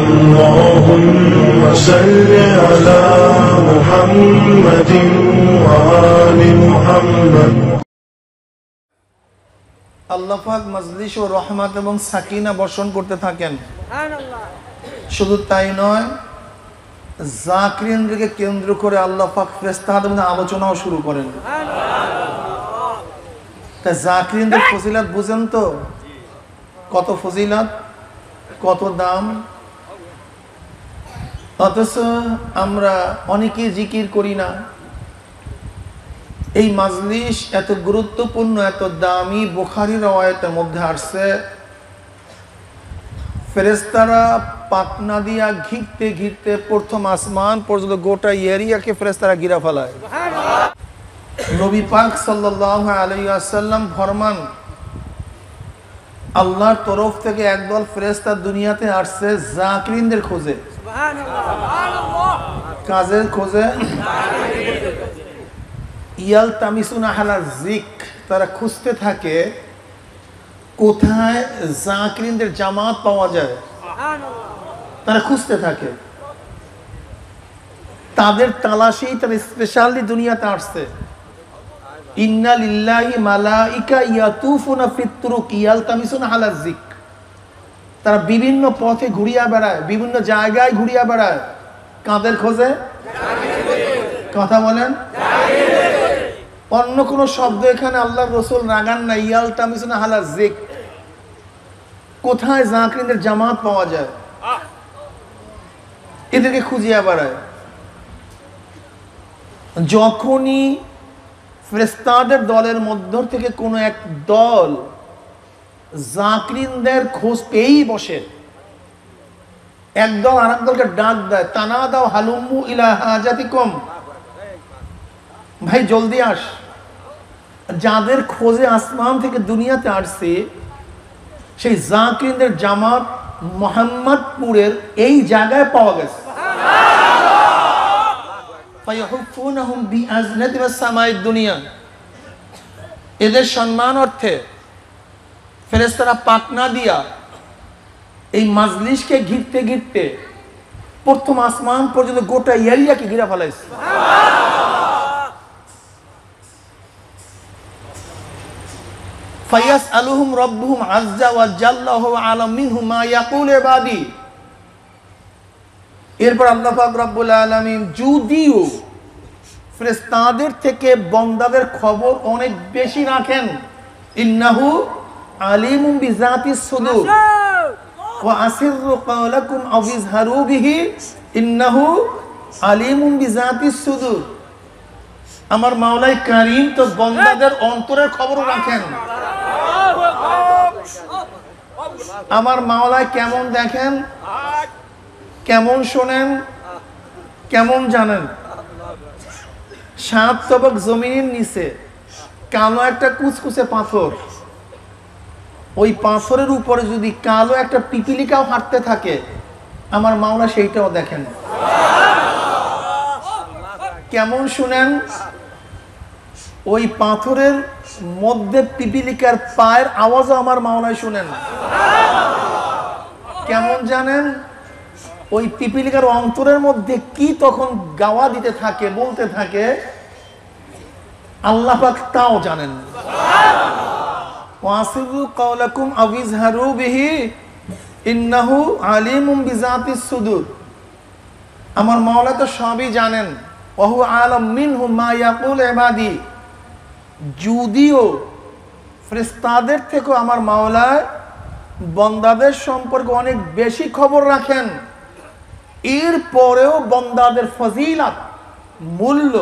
اللهم صل على محمد وآل محمد আল্লাহ পাক মজলিস ও রহমত এবং সাকিনা বর্ষণ করতে থাকেন। শুধু তাই নয়, জাকিরিনদেরকে কেন্দ্র করে আল্লাহ পাক ফেরেশতাদের মধ্যে আলোচনাও শুরু করেন। তা জাকিরিনদের ফজিলত বুঝেন তো, কত ফজিলত, কত দাম। অথচ আমরা অনেকেই জিকির করি না। এই মাজলিস এত গুরুত্বপূর্ণ, এত দামি। বুখারী রওয়ায়াতের মধ্যে আসছে, ফেরেশতারা পাখনা দিয়া ঘিরতে ঘিরতে প্রথম আসমান পর্যন্ত গোটা এরিয়াকে ফেরেশতারা ঘিরা ফেলায়। নবী পাক সাল্লাল্লাহু আলাইহি ওয়াসাল্লাম ফরমান, আল্লাহর তরফ থেকে একদল ফেরেশতা দুনিয়াতে আসছে জাকিরিনদের খোঁজে, কাজের খোঁজে। ইয়ালতামিসুনা আহলা যিকর, তারা খুঁজতে থাকে কোথায় জাকিরিনদের জামাত পাওয়া যায়। তারা খুঁজতে থাকে, তাদের তালাশি তারা স্পেশালি দুনিয়াতে আসছে। ইন্না লিল্লাহি মালাইকা ইয়াতুফুনা ফিত তুরুক ইয়ালতামিসুনা আহলা যিকর, তারা বিভিন্ন পথে ঘুরিয়া বেড়ায়, বিভিন্ন জায়গায় ঘুরিয়া বেড়ায়, কাদের খোঁজে? কথা বলেন। অন্য কোন শব্দ এখানে আল্লাহর রাসূল রাগান না। ইয়ালতামিসুনা আহলা যিকর, কোথায় জাকিরিনদের জামাত পাওয়া যায়, এদেরকে খুঁজিয়া বেড়ায়। যখনই ফেরেশতাদের দলের মধ্য থেকে কোনো এক দল জাকিরিনদের খোঁজ পেয়েই বসে, একদল আরেক দলকে ডাক দেয়, তানাদাও হালুম্মু ইলা হাজাতিকুম, ভাই জলদি আস। যাদের খোঁজে আসমান থেকে দুনিয়াতে আসছে, সেই জাকিরিনদের জামাত মোহাম্মদপুরের এই জায়গায় পাওয়া গেছে। ফায়াহুফুনাহুম বিআজনাতি ওয়াস-সামাঈদ দুনিয়া, এদের সম্মান অর্থে ফেরেশতারা পাখনা দিয়া এই মাজলিসকে ঘিরতে ঘিরতে প্রথম আসমান পর্যন্ত গোটা এরিয়াকে ঘিরা ফেলাইছে। ফায়াসআলুহুম রাব্বুহুম আযজা ওয়া জাল্লা ওয়া আ'লাম মিনহুম মা ইয়াকুলু ইবাদি। এরপর আল্লাহ পাক রব্বুল আলামিন যদিও ফেরেশতাদের থেকে বান্দাদের খবর অনেক বেশি রাখেন, ইন্নাহু আলিমুম বিযাতিস সুদূর ওয়া আসিররু কাওলাকুম আও ইজহারু বিহি ইন্নাহু আলিমুম বিযাতিস সুদূর। আমার মাওলাই কারীম তো বান্দাদের অন্তরের খবর রাখেন। আমার মাওলাই কেমন দেখেন, কেমন শোনেন, কেমন জানেন। 7 তবক জমিনের নিচে কালো একটা কুচকুচে পাথর, ওই পাথরের উপরে যদি কালো একটা পিপিলিকাও হাঁটতে থাকে, আমার মাওলা সেইটাও দেখেন। কেমন শুনেন, ওই পাথরের মধ্যে পিপিলিকার পায়ের আওয়াজও আমার মাওলাই শুনেন। কেমন জানেন, ওই পিপিলিকার অন্তরের মধ্যে কি তখন গাওয়া দিতে থাকে, বলতে থাকে, আল্লাহ পাক তাও জানেন। ওয়াসিরু কাওলাকুম আও ইজহারু বিহি ইন্নাহু আলিমুম বিযাতিস সুদূর। আমার মাওলা তো সবই জানেন। ওয়া হুয়া আ'লাম মিনহুম মা ইয়াকুলু ইবাদি। যদিও ফেরেশতাদের থেকেও আমার মাওলা বান্দাদের সম্পর্কে অনেক বেশি খবর রাখেন, এরপরেও বান্দাদের ফজিলত, মূল্য,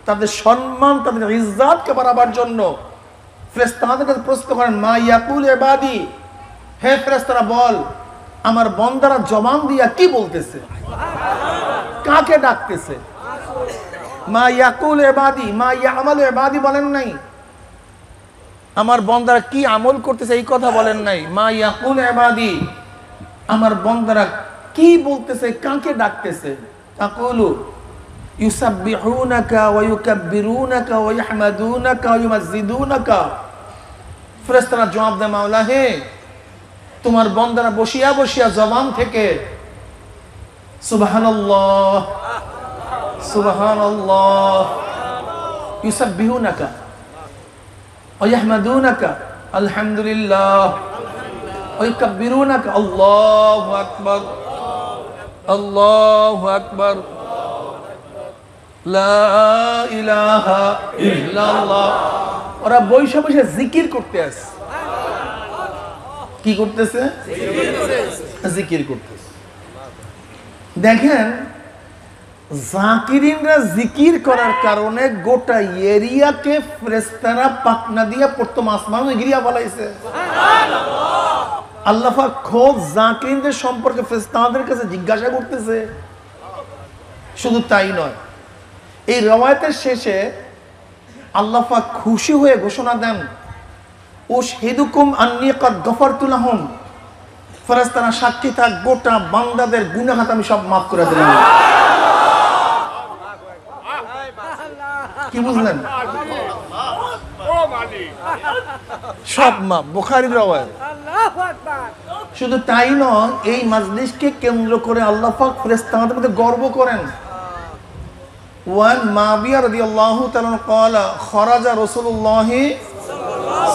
তাদের সম্মান, তাদের ইজ্জতকে বাড়াবার জন্য ফেরেশতাদের কাছে প্রশ্ন করেন, মা ইয়াকুলু ইবাদি, হে ফেরেশতারা বল, আমার বান্দারা জবান দিয়া কি বলতেছে, কাকে ডাকতেছে। মা ইয়াকুলু ইবাদি, মা ইয়ামালু ইবাদি বলেন নাই, আমার বান্দারা কি আমল করতেছে এই কথা বলেন নাই। মা ইয়াকুলু ইবাদি, আমার বান্দারা কি বলতেছে, কাকে ডাকতেছে। তাকুলু ইউসাব্বিহুনাকা ওয়া ইউকাব্বিরুনাকা ওয়া ইয়াহমাদুনাকা ওয়া ইউমাজ্জিদুনাকা। ফেরেশতারা জবাব দেয়, মাওলা হে, তোমার বান্দারা বসিয়া বসিয়া জবান থেকে সুবহানাল্লাহ, সুবহানাল্লাহ, ইউসাব্বিহুনাকা ওয়া ইয়াহমাদুনাকা, আলহামদুলিল্লাহ, ওয়া ইউকাব্বিরুনাকা, আল্লাহু আকবার, আল্লাহু আকবার, লা ইলাহা ইল্লাল্লাহ। ওরা বসে বসে জিকির করতে আছে। কি করতেছে? জিকির করতেছে। দেখেন, জাকিরিনরা জিকির করার কারণে গোটা এরিয়াকে ফেরেশতারা পাকনা দিয়া প্রথম আসমান গিরিয়া ফলাইছে। আল্লাহ পাক খোদ জাকিরিনদের সম্পর্কে ফেরেশতাদের কাছে জিজ্ঞাসা করতেছে। শুধু তাই নয়, এই রওয়ায়াতের শেষে আল্লাহ পাক খুশি হয়ে ঘোষণা দেন, উশহিদুকুম আন্নী ক্বাদ গফারতু লাহুম, ফেরেশতারা সাক্ষী থাক, গোটা বান্দাদের গুনাহ আমি সব মাফ করে দিলাম। কি বুঝলেন? সব মাফ, বুখারীর রওয়ায়াত। শুধু তাই নয়, এই মাজলিসকে কেন্দ্র করে আল্লাহ পাক ফেরেশতাদের মধ্যে গর্ব করেন। ওয়ান মাবিয়া রাদিয়াল্লাহু তাআলা قال خرج رسول الله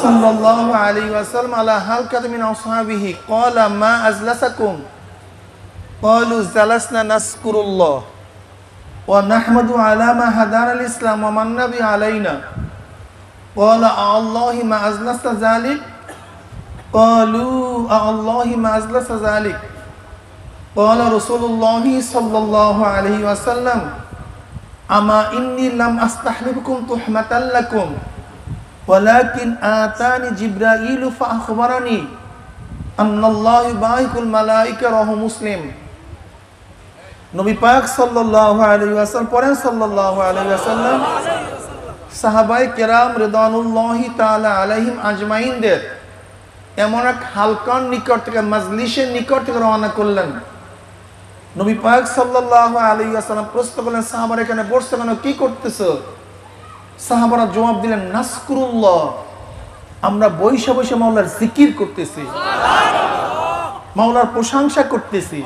صلى الله عليه وسلم على حلقة من أصحابه قال ما أجلسكم قالوا جلسنا نذكر الله ونحمد على ما هدانا الإسلام ومن به علينا قال الله ما أجلس ذلك قالوا الله ما أجلس ذلك قال رسول الله صلى الله عليه وسلم أما إني لم أستحلفكم تحمة لكم ولكن آتاني جبرائيل فأخبرني أن الله يبارك الملائكة رواه مسلم। নবী পাক সাল্লাল্লাহু আলাইহি ওয়াসাল্লাম পড়েন, সাল্লাল্লাহু আলাইহি ওয়াসাল্লাম সাহাবায়ে কেরাম রিদওয়ানুল্লাহি তাআলা আলাইহিম আজমাইনদের এমন এক হালকার নিকট থেকে, মাজলিসের নিকট থেকে রওনা করলেন। নবী পাক সাল্লাল্লাহু আলাইহি ওয়াসাল্লাম প্রশ্ন করলেন, সাহাবারা এখানে বসছো কেন, কি করতেছো? সাহাবারা জবাব দিলেন, নাসকুরুল্লাহ, আমরা বৈশা বৈশা মাওলার জিকির করতেছি, মাওলার প্রশংসা করতেছি।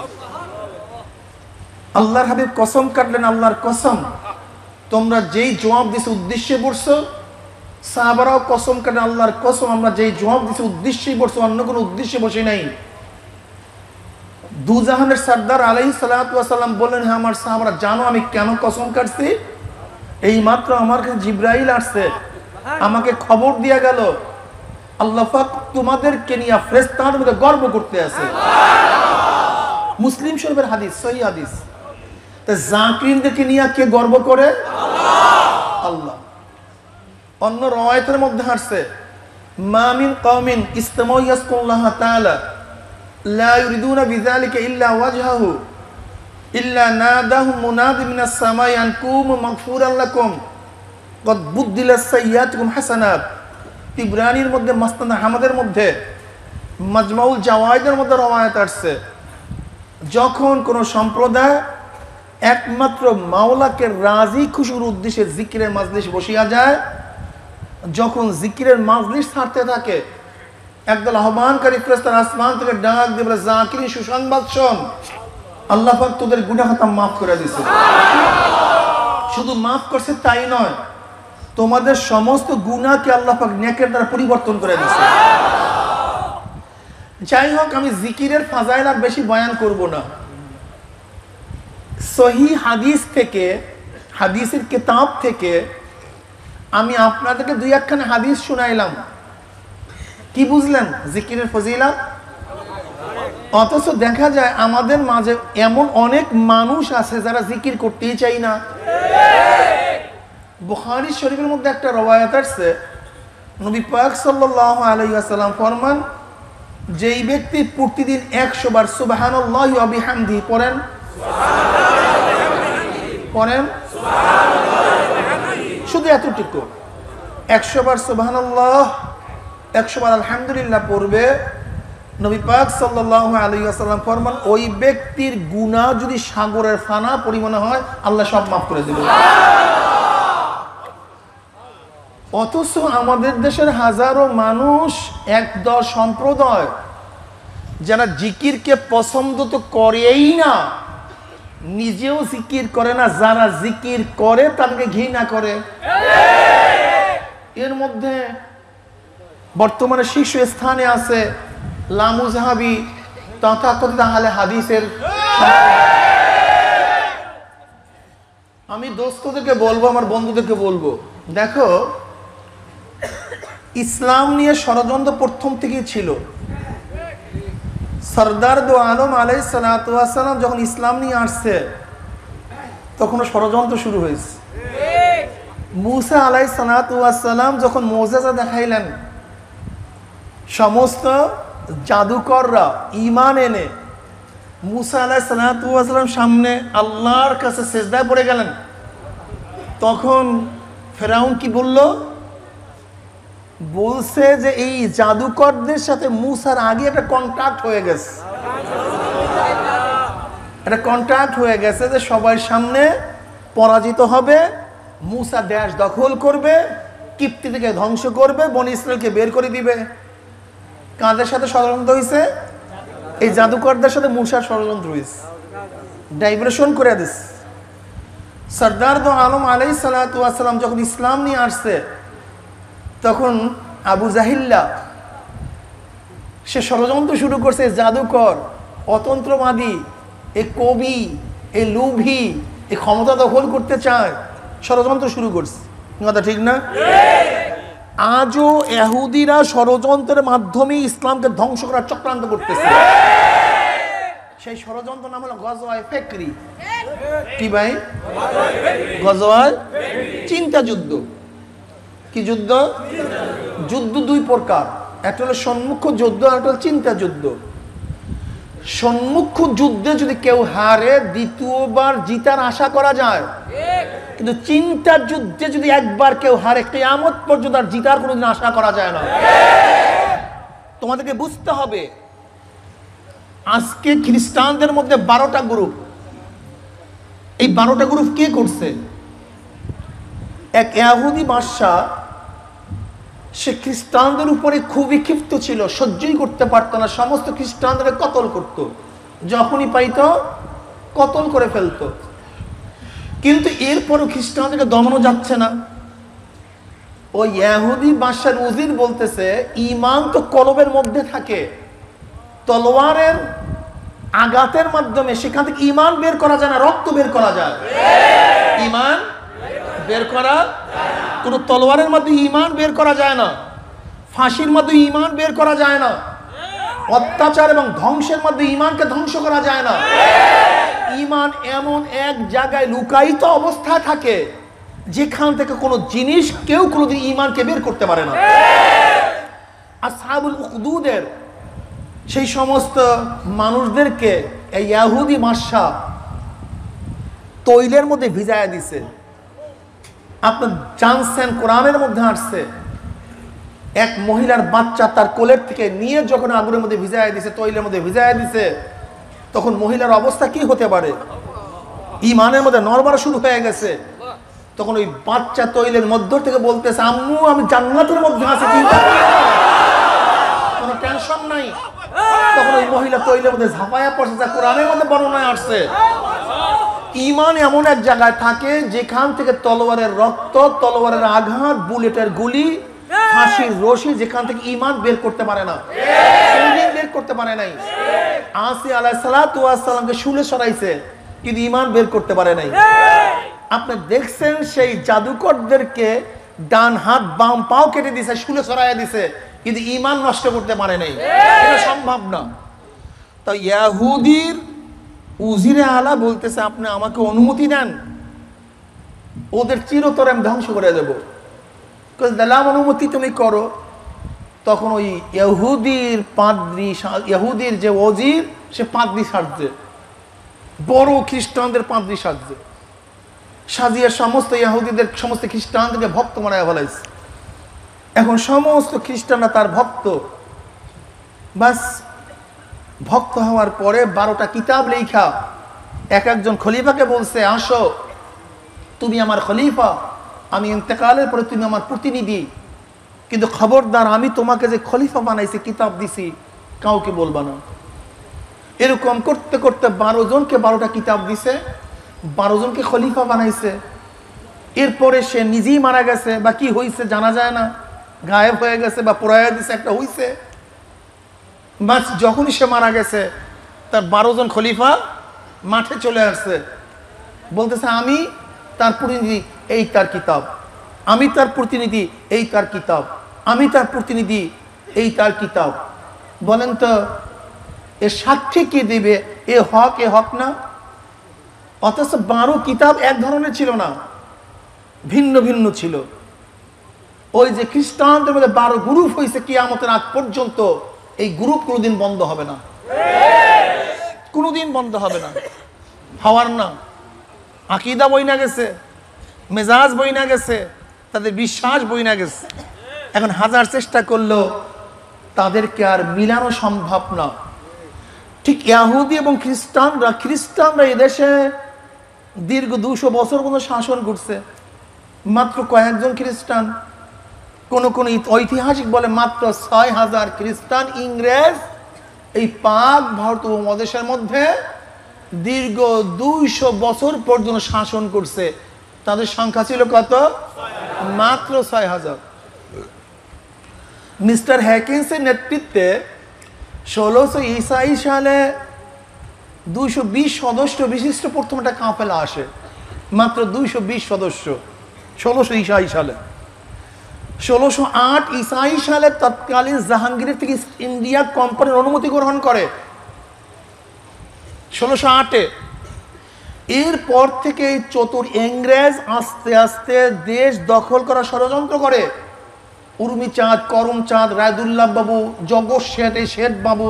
আল্লাহর হাবিব কসম কাটলেন, আল্লাহর কসম, তোমরা যেই জবাব দিছো উদ্দেশ্যে বসছো। সাহাবারাও কসম কাটলেন, আল্লাহর কসম, আমরা যেই জবাব দিছি উদ্দেশ্যেই বসছো, অন্য কোনো উদ্দেশ্যে বসে নাই। দুজাহানের সর্দার আলাইহিস সালাতু ওয়াস সালাম বললেন, হ্যাঁ আমার সাহাবারা, জানো আমি কেন কসম কাটছি? এই মাত্র আমার কাছে জিবরাইল আসছে, আমাকে খবর দিয়া গেল আল্লাহ পাক তোমাদেরকে নিয়ে ফেরেশতাদের মধ্যে গর্ব করতে আছে। মুসলিম শরীফের হাদিস, সহিহ হাদিস। তা জাকিরদেরকে নিয়ে কে গর্ব করে? আল্লাহ। অন্য রওয়ায়াতের মধ্যে আসছে, মা মিন কওমিন ইসতামাউ ইয়াসকুল্লাহ তাআলা লা ইউরিদুনা বিযালিকা ইল্লা ওয়াজহাহু ইল্লা নাদাহুম মুনাদি মিনাস সামাই আন কুমু মাগফুরান লাকুম কদ বুদ্দিলাস সাইয়্যাতুকুম হাসানাত। তিবরানির মধ্যে, মাসনাদ আহমদের মধ্যে, মাজমাউল জাওয়াইদের মধ্যে রওয়ায়াত আসছে, যখন কোন সম্প্রদায় একমাত্র মাওলাকে রাজি খুশির উদ্দেশ্যে জিকিরের মাজলিস বসিয়া যায়, যখন জিকিরের মাজলিস ছাড়তে থাকে, একদল আহ্বানকারী ফেরেশতা আসমান থেকে ডাক দিয়ে বলে, জাকিরিন সুসংবাদ শোন, আল্লাহ পাক তোদের গুনাহ খাতা মাফ করে দিয়েছে। শুধু মাফ করছে তাই নয়, তোমাদের সমস্ত গুনাহকে আল্লাহ পাক নেকের দ্বারা পরিবর্তন করে দিয়েছে। যাই হোক, আমি জিকিরের ফাজাইল আর বেশি বয়ান করব না। সহিহ হাদিস থেকে, হাদিসের কিতাব থেকে আমি আপনাদেরকে দুই একখানা হাদিস শুনাইলাম। কি বুঝলেন জিকিরের ফজিলত? অথচ দেখা যায় আমাদের মাঝে এমন অনেক মানুষ আছে যারা জিকির করতেই চাই না। বুখারী শরীফের মধ্যে একটা রওয়ায়াত আছে, নবী পাক সাল্লাল্লাহু আলাইহি ওয়াসাল্লাম ফরমান, যেই ব্যক্তি প্রতিদিন 100 বার সুবহানাল্লাহি ওয়া বিহামদিহি পড়েন, শুধু এতটুকু, 100 বার সুবহানাল্লাহ, 100 বার আলহামদুলিল্লাহ পড়বে, নবী পাক সাল্লাল্লাহু আলাইহি ওয়াসাল্লাম ফরমান, ওই ব্যক্তির গুনাহ যদি সাগরের ফানা পরিমাণ হয়, আল্লাহ সব মাফ করে দিবেন। অথচ আমাদের দেশের হাজারো মানুষ, একদল সম্প্রদায় যারা জিকিরকে পছন্দ তো করেই না, নিজেও জিকির করে না, যারা জিকির করে তাদেরকে ঘৃণা করে। এর মধ্যে বর্তমানে শীর্ষ স্থানে আছে লামুজাহাবি তথাকথিত আহলে হাদিসের। আমি দোস্তদেরকে বলবো, আমার বন্ধুদেরকে বলবো, দেখো ইসলাম নিয়ে ষড়যন্ত্র প্রথম থেকেই ছিল। সরদার দো আলম আলাইহিস সালাতু ওয়াস সালাম যখন ইসলাম নিয়ে আসছে তখন ষড়যন্ত্র শুরু হয়েছে। মুসা আলাইহিস সালাতু ওয়াস সালাম যখন মুজিজা দেখাইলেন, সমস্ত জাদুকররা ঈমান এনে মুসা আলাইহিস সালাতু ওয়াস সালাম সামনে আল্লাহর কাছে সিজদায় পড়ে গেলেন। তখন ফেরাউন কি বলছে যে এই জাদুকরদের সাথে মুসার আগে একটা কন্ট্রাক্ট হয়ে গেছে, একটা কন্ট্রাক্ট হয়ে গেছে যে সবার সামনে পরাজিত হবে, মুসা দেশ দখল করবে, কিপ্তি থেকে ধ্বংস করবে, বনি ইসরায়েলকে বের করে দিবে। কাদের সাথে ষড়যন্ত্র হয়েছে? এই জাদুকরদের সাথে মুসার ষড়যন্ত্র হয়েছে, ডাইভার্সন করে দিস। সরদার দো আলম আলাইহিস সালাতু ওয়াস সালাম যখন ইসলাম নিয়ে আসছে তখন আবু জাহিল্লা সে ষড়যন্ত্র শুরু করছে। জাদুকর, অতন্ত্রবাদী, এই কবি, এই লোভী, এই ক্ষমতা দখল করতে চায়, ষড়যন্ত্র শুরু করছে। কথা ঠিক না? আজও ইহুদিরা ষড়যন্ত্রের মাধ্যমে ইসলামকে ধ্বংস করার চক্রান্ত করতেছে। সেই ষড়যন্ত্র নাম হলো গজওয়ায়ে ফিকরি। কি ভাই? গজওয়ায়ে চিন্তা যুদ্ধ। কি যুদ্ধ? যুদ্ধ দুই প্রকার, একটা হলো সম্মুখ যুদ্ধ, আর একটা হলো চিন্তা যুদ্ধ। সম্মুখ যুদ্ধে যদি কেউ হারে দ্বিতীয়বার জিতার আশা করা যায়, কিন্তু চিন্তার যুদ্ধে যদি একবার কেউ হারে কিয়ামত পর্যন্ত আর জিতার কোনোদিন আশা করা যায় না। তোমাদেরকে বুঝতে হবে, আজকে খ্রিস্টানদের মধ্যে 12টা গ্রুপ। এই 12টা গ্রুপ কে করছে? এক ইহুদি বাদশা, সে খ্রিস্টানদের উপরে খুবই ক্ষিপ্ত ছিল, সহ্যই করতে পারতো না, সমস্ত খ্রিস্টানদের কতল করত, যখনই পাইতো কতল করে ফেলতো। কিন্তু এরপরও খ্রিস্টানদেরকে দমানো যাচ্ছে না। ওই ইহুদি বাদশার উজির বলতেছে, ঈমান তো কলবের মধ্যে থাকে, তলোয়ারের আঘাতের মাধ্যমে সেখান থেকে ঈমান বের করা যায় না, রক্ত বের করা যায়। ঈমান বের করা, কোন তলোয়ারের মধ্যে ঈমান বের করা যায় না, ফাঁসির মধ্যে ঈমান বের করা যায় না, অত্যাচার এবং ধ্বংসের মধ্যে ঈমানকে ধ্বংস করা যায় না। ঈমান এমন এক জায়গায় লুকায়িত অবস্থায় থাকে যেখান থেকে কোনো জিনিস কেউ কোনোদিন ঈমানকে বের করতে পারে না। আসহাবুল উখদুদের সেই সমস্ত মানুষদেরকে এই ইহুদি বাদশা তৈলের মধ্যে ভিজায়া দিছে। আপনার জানছেন, কোরআনের মধ্যে আসছে, এক মহিলার বাচ্চা তার কোলের থেকে নিয়ে যখন আগুনের মধ্যে ভিজায়া দিছে, তৈলের মধ্যে ভিজায়া দিছে, তখন মহিলার অবস্থা কি হতে পারে? ঈমানের মধ্যে নড়বড় শুরু হয়ে গেছে। তখন ওই বাচ্চা তৈলের মধ্য থেকে বলতেছে, আম্মু আমি জান্নাতের মধ্যে আছি, কোনো টেনশন নাই। তখন ওই মহিলা তৈলের মধ্যে ঝাঁপায়া পড়ছে, যা কোরআনের মধ্যে বর্ণনায় আসছে। ঈমান এমন এক জায়গায় থাকে যেখান থেকে তলোয়ারের রক্ত, তলোয়ারের আঘাত, বুলেটের গুলি, ফাঁসির রশি, যেখান থেকে ঈমান বের করতে পারে না, কোনদিন বের করতে পারে নাই। আসি আলাইহিস সালাতু ওয়াস সালামকে শুলে সরাইছে, কিন্তু ঈমান বের করতে পারে নাই। আপনি দেখছেন সেই জাদুকরদেরকে ডান হাত বাম পাও কেটে দিছে, শুলে সরাইয়া দিছে, কিন্তু ঈমান নষ্ট করতে পারে নাই। এটা সম্ভব না। তো ইহুদির উজিরে আলা বলতেছে, আপনি আমাকে অনুমতি দেন, ওদের চিরতরে আমি ধ্বংস করে দেবো। দিলাম অনুমতি, তুমি করো। তখন ওই ইহুদির পাদ্রী, ইহুদির যে ওজির, সে পাদ্রী সাজছে, বড় খ্রিস্টানদের পাদ্রী সাজছে, সাজিয়ে সমস্ত ইহুদিদের, সমস্ত খ্রিস্টানদেরকে ভক্ত বানায় ফেলাইছে। এখন সমস্ত খ্রিস্টানরা তার ভক্ত। বাস ভক্ত হওয়ার পরে 12টা কিতাব লেখা এক একজন খলিফাকে বলছে, আসো তুমি আমার খলিফা, আমি ইন্তেকালের পরে তুমি আমার প্রতিনিধি, কিন্তু খবরদার আমি তোমাকে যে খলিফা বানাইছি, কিতাব দিছি, কাউকে বলবা না। এরকম করতে করতে 12 জনকে 12টা কিতাব দিছে, 12 জনকে খলিফা বানাইছে। এরপরে সে নিজেই মারা গেছে, বা কি হয়েছে জানা যায় না, গায়েব হয়ে গেছে বা পোড়াইয়া দিছে, একটা হয়েছে। বাস যখনই সে মারা গেছে তার 12 জন খলিফা মাঠে চলে আসছে, বলতেছে আমি তার প্রতিনিধি, এই তার কিতাব, আমি তার প্রতিনিধি, এই তার কিতাব, আমি তার প্রতিনিধি, এই তার কিতাব। বলেন তো এর সাক্ষী কে দিবে? এ হক না? অথচ 12 কিতাব এক ধরনের ছিল না, ভিন্ন ভিন্ন ছিল। ওই যে খ্রিস্টানদের মধ্যে 12 গ্রুপ হয়েছে, কিয়ামতের আগ পর্যন্ত এই গ্রুপ কোনোদিন বন্ধ হবে না, কোনোদিন বন্ধ হবে না, হওয়ার না। আকীদা বইনা গেছে, মেজাজ বইনা গেছে, তাদের বিশ্বাস বইনা গেছে। এখন হাজার চেষ্টা করলেও তাদেরকে আর মিলানো সম্ভব না। ঠিক ইহুদি এবং খ্রিস্টানরা এদেশে দীর্ঘ 200 বছর পর্যন্ত শাসন করছে। মাত্র কয়েকজন খ্রিস্টান, কোন ঐতিহাসিক বলে মাত্র 6000 খ্রিস্টান ইংরেজ এই পাক ভারত উপমহাদেশের মধ্যে দীর্ঘ 200 বছর পর্যন্ত শাসন করছে। তাদের সংখ্যা ছিল কত? মাত্র 6000। মিস্টার হ্যাকিন্সের নেতৃত্বে 1620 সালে 220 সদস্য বিশিষ্ট প্রথম একটা কাফেলা আসে, মাত্র 220 সদস্য 1620 সালে। 1608 সালে তৎকালীন জাহাঙ্গীরের থেকে ইন্ডিয়া কোম্পানির অনুমতি গ্রহণ করে, 1608-এ। এরপর থেকে চতুর ইংরেজ আস্তে আস্তে দেশ দখল করার ষড়যন্ত্র করে। উর্মিচাঁদ, করমচাঁদ, রায়দুল্লাহ বাবু, জগৎ শেঠ, এই শেঠ বাবু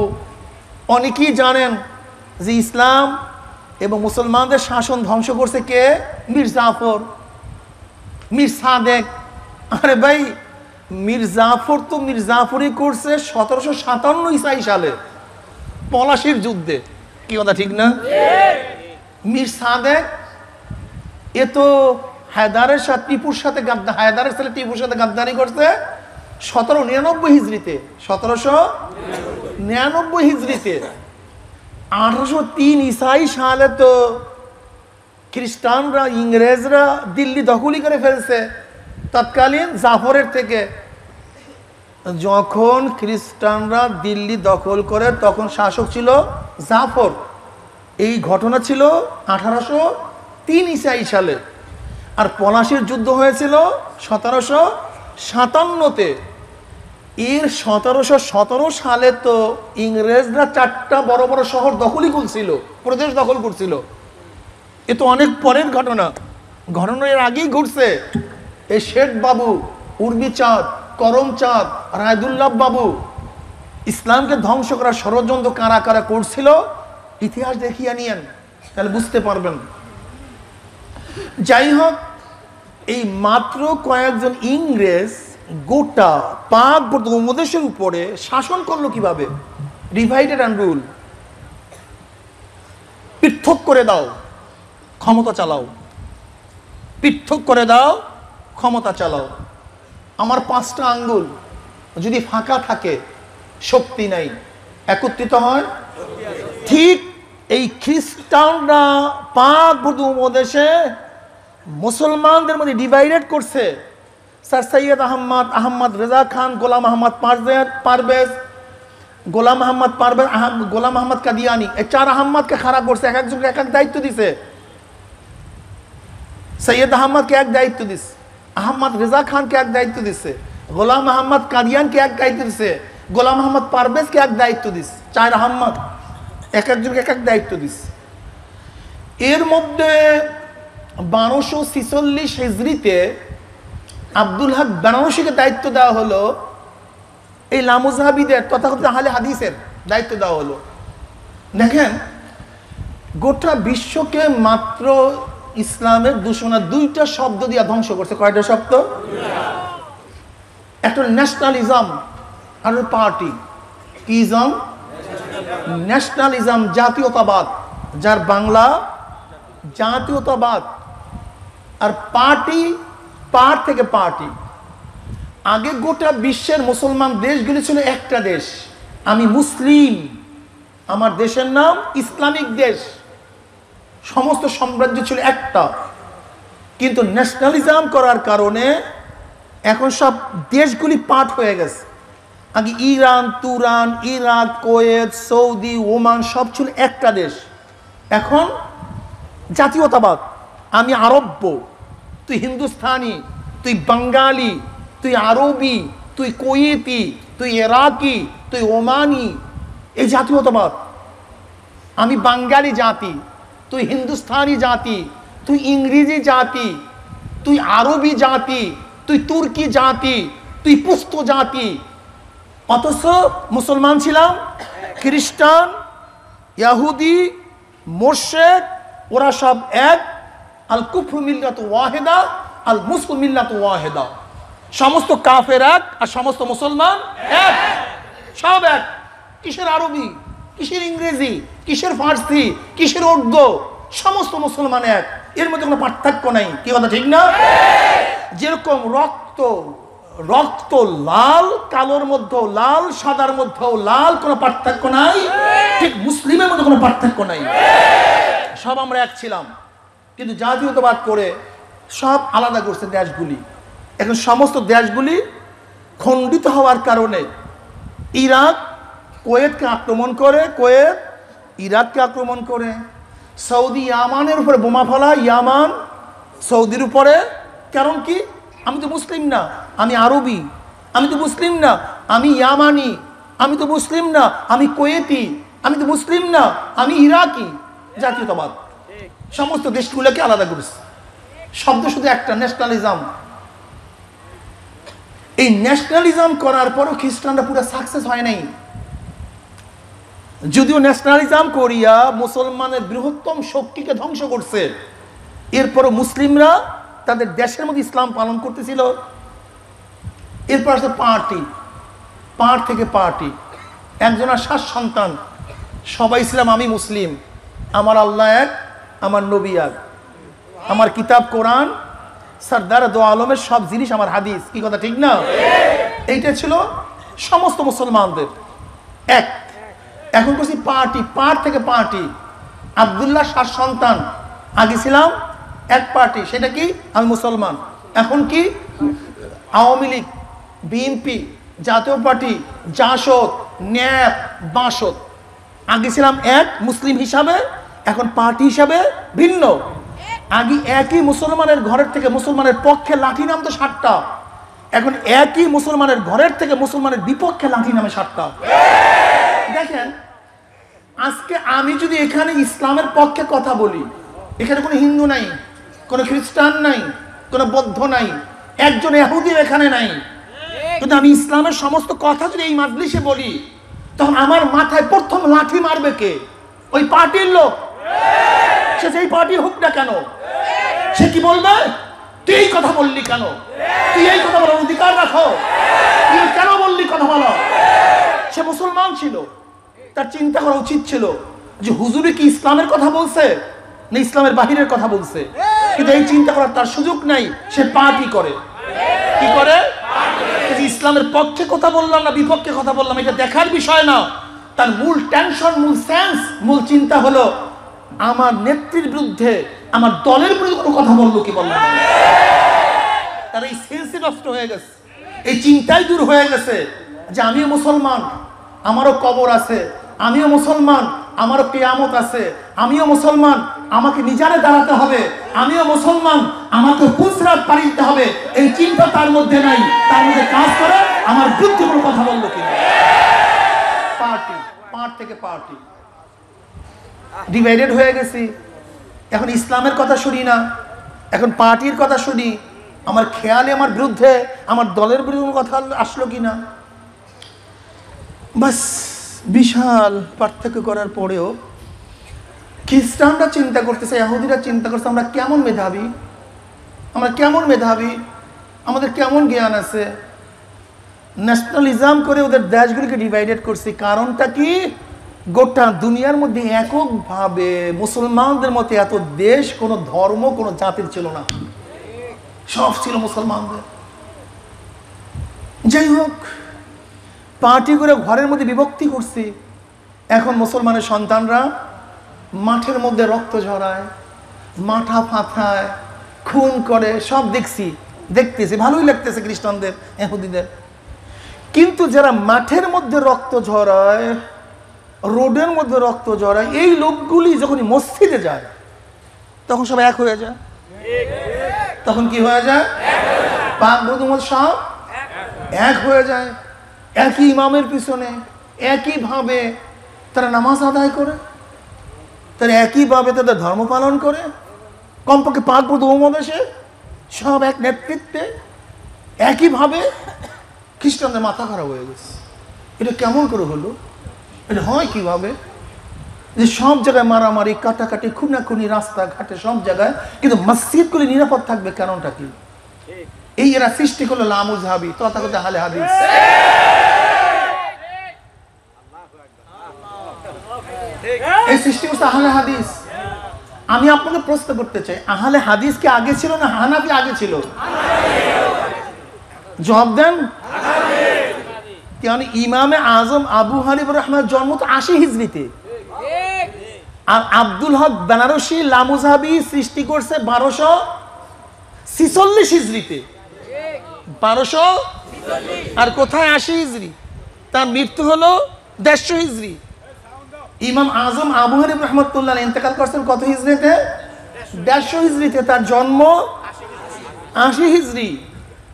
অনেকেই জানেন যে ইসলাম এবং মুসলমানদের শাসন ধ্বংস করছে কে? মীর জাফর, মীর সাদেক। আরে ভাই, মীর জাফর তো মীর জাফরই করছে 1757 সালে পলাশির যুদ্ধে। কি কথা ঠিক না? মীর সাদেক এ তো হায়দারের সাথে টিপুর সাথে হায়দারের ছেলে টিপুর সাথে গাদ্দারি করছে 1799 হিজরিতে, 1799 হিজরিতে। 1803 সালে তো খ্রিস্টানরা, ইংরেজরা দিল্লি দখলই করে ফেলছে তৎকালীন জাফরের থেকে। যখন খ্রিস্টানরা দিল্লি দখল করে তখন শাসক ছিল জাফর। এই ঘটনা ছিল 1803 সালে। আর পলাশির যুদ্ধ হয়েছিল 1757-তে। এর 1717 সালে তো ইংরেজরা 4টা বড় বড় শহর দখলই করছিল, প্রদেশ দখল করছিল। এ তো অনেক পরের ঘটনা, ঘটনা এর আগেই ঘটছে। এই শেঠ বাবু, উর্মিচাঁদ, করমচাঁদ, রায়দুল্লাহ বাবু ইসলামকে ধ্বংস করার ষড়যন্ত্র কারা কারা করছিল ইতিহাস দেখিয়ে নিয়েন, তাহলে বুঝতে পারবেন। যাই হোক, এই মাত্র কয়েকজন ইংরেজ গোটা পাক উপমহাদেশের উপরে শাসন করলো কিভাবে? ডিভাইডেড অ্যান্ড রুল, পৃথক করে দাও, ক্ষমতা চালাও, পৃথক করে দাও, ক্ষমতা চালাও। আমার 5টা আঙ্গুল যদি ফাঁকা থাকে, শক্তি নাই, একত্রিত হয়। ঠিক এই খ্রিস্টানরা পাক উপমহাদেশে মুসলমানদের মধ্যে ডিভাইডেড করছে। স্যার সৈয়দ আহমদ রেজা খান, গোলাম আহমদ পারভেজ, গোলাম আহমদ কাদিয়ানি, এই 4 আহমদকে খারাপ করছে। এক একজনকে এক এক দায়িত্ব দিছে। সৈয়দ আহমদকে এক দায়িত্ব দিছে, আহমদ রেজা খানকে এক দায়িত্ব দিছে, গোলাম আহমদ কাদিয়ানকে এক দায়িত্ব দিছে, গোলাম আহমদ পারভেজকে এক দায়িত্ব দিছে। 4 আহমদ এক একজনকে এক এক দায়িত্ব দিছে। এর মধ্যে 1246 হিজরিতে আব্দুল হক বেনারসিকে দায়িত্ব দেওয়া হলো, এই লামুজাহাবিদের তথাকথিত আহলে হাদিসের দায়িত্ব দেওয়া হলো। দেখেন, গোটা বিশ্বকে মাত্র ইসলামের দুশমনা 2টা শব্দ দিয়ে ধ্বংস করছে। কয়টা শব্দ? একটা ন্যাশনালিজম আর পার্টি। কি ইজম? ন্যাশনালিজম, জাতীয়তাবাদ, যার বাংলা জাতীয়তাবাদ। আর পার্টি, পার থেকে পার্টি। আগে গোটা বিশ্বের মুসলমান দেশগুলি ছিল একটা দেশ, আমি মুসলিম, আমার দেশের নাম ইসলামিক দেশ, সমস্ত সাম্রাজ্য ছিল একটা, কিন্তু ন্যাশনালিজম করার কারণে এখন সব দেশগুলি পার্ট হয়ে গেছে। আগে Iran, Turan, Iraq, Kuwait, Saudi, Oman সব ছিল একটা দেশ। এখন জাতীয়তাবাদ, আমি আরব্য, তুই হিন্দুস্তানি, তুই বাঙালি, তুই আরবি, তুই কোয়েতি, তুই ইরাকি, তুই ওমানি, এই জাতীয়তাবাদ। আমি বাঙালি জাতি, তুই হিন্দুস্তানি জাতি, তুই ইংরেজি জাতি, তুই আরবি জাতি, তুই তুর্কি জাতি, তুই পুস্ত জাতি। অথচ মুসলমান ছিলাম, খ্রিস্টান, ইহুদি, মোরশেদ, ওরা সব এক। আল কুফরু মিল্লাত ওয়াহিদা, আল মুসলিম মিল্লাত ওয়াহিদা। সমস্ত কাফের এক আর সমস্ত মুসলমান এক, সব এক। কিসের আরবি, কিসের ইংরেজি, কিসের ফার্সি, কিসের উর্দু, সমস্ত মুসলমান এক, এর মধ্যে কোনো পার্থক্য নাই। কি কথা ঠিক না? যেরকম রক্ত রক্ত লাল, কালোর মধ্যেও লাল, সাদার মধ্যেও লাল, কোনো পার্থক্য নাই, ঠিক মুসলিমের মধ্যে কোনো পার্থক্য নাই, সব আমরা এক ছিলাম। কিন্তু জাতীয়তাবাদ করে সব আলাদা করছে দেশগুলি। এখন সমস্ত দেশগুলি খণ্ডিত হওয়ার কারণে ইরাক কোয়েতকে আক্রমণ করে, কোয়েত ইরাককে আক্রমণ করে, সৌদি ইয়ামানের উপরে বোমা ফেলা, ইয়ামান সৌদির উপরে। কারণ কি? আমি তো মুসলিম না, আমি আরবি। আমি তো মুসলিম না, আমি ইয়ামানি। আমি তো মুসলিম না, আমি কোয়েতি। আমি তো মুসলিম না, আমি ইরাকি। জাতীয়তাবাদ সমস্ত দেশগুলোকে আলাদা করেছে। শব্দ শুধু একটা, ন্যাশনালিজম। এই ন্যাশনালিজম করার পরও খ্রিস্টানরা পুরো সাকসেস হয় নাই। যদিও ন্যাশনালিজম করিয়া মুসলমানের বৃহত্তম শক্তিকে ধ্বংস করছে, এরপরও মুসলিমরা তাদের দেশের মধ্যে ইসলাম পালন করতেছিল। এরপর আসলে পার্টি, পার্ট থেকে পার্টি, একজনের 7 সন্তান, সবাই ইসলাম, আমি মুসলিম, আমার আল্লাহ এক, আমার নবী এক, আমার কিতাব কোরআন, সরদার দো আলমের সব জিনিস আমার হাদিস। কি কথা ঠিক না? এইটা ছিল সমস্ত মুসলমানদের এক। এখন করছি পার্টি, পার্ট থেকে পার্টি। আব্দুল্লাহ 7 সন্তান, আগে ছিলাম এক পার্টি, সেটা কি? আমি মুসলমান। এখন কি? আওয়ামী লীগ, বিএনপি, জাতীয় পার্টি, জাসদ, ন্যাপ, বাসদ। আগে ছিলাম এক মুসলিম হিসাবে, এখন পার্টি হিসাবে ভিন্ন। আগে একই মুসলমানের ঘরের থেকে মুসলমানের পক্ষে লাঠি নামতো 7টা, এখন একই মুসলমানের ঘরের থেকে মুসলমানের বিপক্ষে লাঠি নামে 7টা। দেখেন, আজকে আমি যদি এখানে ইসলামের পক্ষে কথা বলি, এখানে কোনো হিন্দু নাই, কোনো খ্রিস্টান নাই, কোনো বৌদ্ধ নাই, একজন ইহুদিও এখানে নাই, কিন্তু আমি ইসলামের সমস্ত কথা যদি এই মাজলিসে বলি, তখন আমার মাথায় প্রথম লাঠি মারবে কে? ওই পার্টির লোক। সে যেই পার্টি হোক না কেন, সে কি বলবে? তুই এই কথা বললি কেন? তুই এই কথা বলার অধিকার রাখো, তুই কেন বললি কথা বলো? সে মুসলমান ছিল, তার চিন্তা করা উচিত ছিল যে হুজুরে কি ইসলামের কথা বলছে না ইসলামের বাহিরের কথা বলছে। কিন্তু এই চিন্তা করার তার সুযোগ নাই, সে পার্টি করে। কি করে? ইসলামের পক্ষে কথা বললাম না বিপক্ষে কথা বললাম এটা দেখার বিষয় না। তার মূল টেনশন, মূল সেন্স, মূল চিন্তা হলো আমার নেত্রীর বিরুদ্ধে, আমার দলের বিরুদ্ধে কোনো কথা বললো কি বললাম। তার এই সেন্সই নষ্ট হয়ে গেছে, এই চিন্তাই দূর হয়ে গেছে যে আমিও মুসলমান, আমারও কবর আছে, আমিও মুসলমান, আমারও কিয়ামত আছে, আমিও মুসলমান, আমাকে নিজারে দাঁড়াতে হবে, আমিও মুসলমান, আমাকে পুলসিরাত পাড়ি দিতে হবে। এই চিন্তা তার মধ্যে নাই। তার মধ্যে কাজ করে আমার বিরুদ্ধে কোনো কথা বললো কিনা। পার্টি, পার্ট থেকে পার্টি, ডিভাইডেড হয়ে গেছি। এখন ইসলামের কথা শুনি না, এখন পার্টির কথা শুনি। আমার খেয়ালে আমার বিরুদ্ধে, আমার দলের বিরুদ্ধে কথা আসলো কিনা। বাস, বিশাল পার্থক্য করার পরেও খ্রিস্টানরা চিন্তা করতেছে, ইহুদিরা চিন্তা করছে আমরা কেমন মেধাবী, আমরা কেমন মেধাবী, আমাদের কেমন জ্ঞান আছে। ন্যাশনালিজম করে ওদের দেশগুলিকে ডিভাইডেড করছি। কারণটা কি? গোটা দুনিয়ার মধ্যে এককভাবে মুসলমানদের মতো এত দেশ, কোনো ধর্ম, কোনো জাতির ছিল না, সব ছিল মুসলমানদের। যাই হোক, পার্টি করে ঘরের মধ্যে বিভক্তি করছি। এখন মুসলমানের সন্তানরা মাঠের মধ্যে রক্ত ঝরায়, মাথা ফাথায়, খুন করে, সব দেখতেছি, ভালোই লাগতেছে খ্রিস্টানদের, ইহুদিদের। কিন্তু যারা মাঠের মধ্যে রক্ত ঝরায়, রোডের মধ্যে রক্ত ঝরায়, এই লোকগুলি যখন মসজিদে যায় তখন সব এক হয়ে যায়। তখন কি হয়ে যায়? পাক বধুমত সব এক হয়ে যায়। একই ইমামের পিছনে একইভাবে তারা নামাজ আদায় করে, তারা একইভাবে তাদের ধর্ম পালন করে। কমপক্ষে পাক বধু উপমহাদেশে সব এক নেতৃত্বে একইভাবে। খ্রিস্টানদের মাথা খারাপ হয়ে গেছে, এটা কেমন করে হলো? এটা হয় কিভাবে যে সব জায়গায় মারামারি, কাটাকাটি, খুনাখুনি, রাস্তাঘাটে সব জায়গায়, কিন্তু মসজিদগুলি নিরাপদ থাকবে কারণটা কি? এই এরা সৃষ্টি করলো লামুজহাবি, তথাকথিত আহলে হাদিস। এই সৃষ্টি করছে আহলে হাদিস। আমি আপনাকে প্রশ্ন করতে চাই, আহলে হাদিস কি আগে ছিল না হানাফি আগে ছিল? জবাব দেন। কারণ ইমামে আজম আবু হানিফা রাহমাতুল্লাহ জন্ম তো 80 হিজরিতে, আর আব্দুল হক বেনারসি লামুজহাবি সৃষ্টি করছে 1246 হিজরিতে। 1200 আর কোথায় 80 হিজরি? তার মৃত্যু হলো 150 হিজরি। ইমাম আজম আবু হানিফা রাহমাতুল্লাহ ইন্তেকাল করছেন কত হিজরিতে? 150 হিজরিতে। তার জন্ম 80 হিজরি।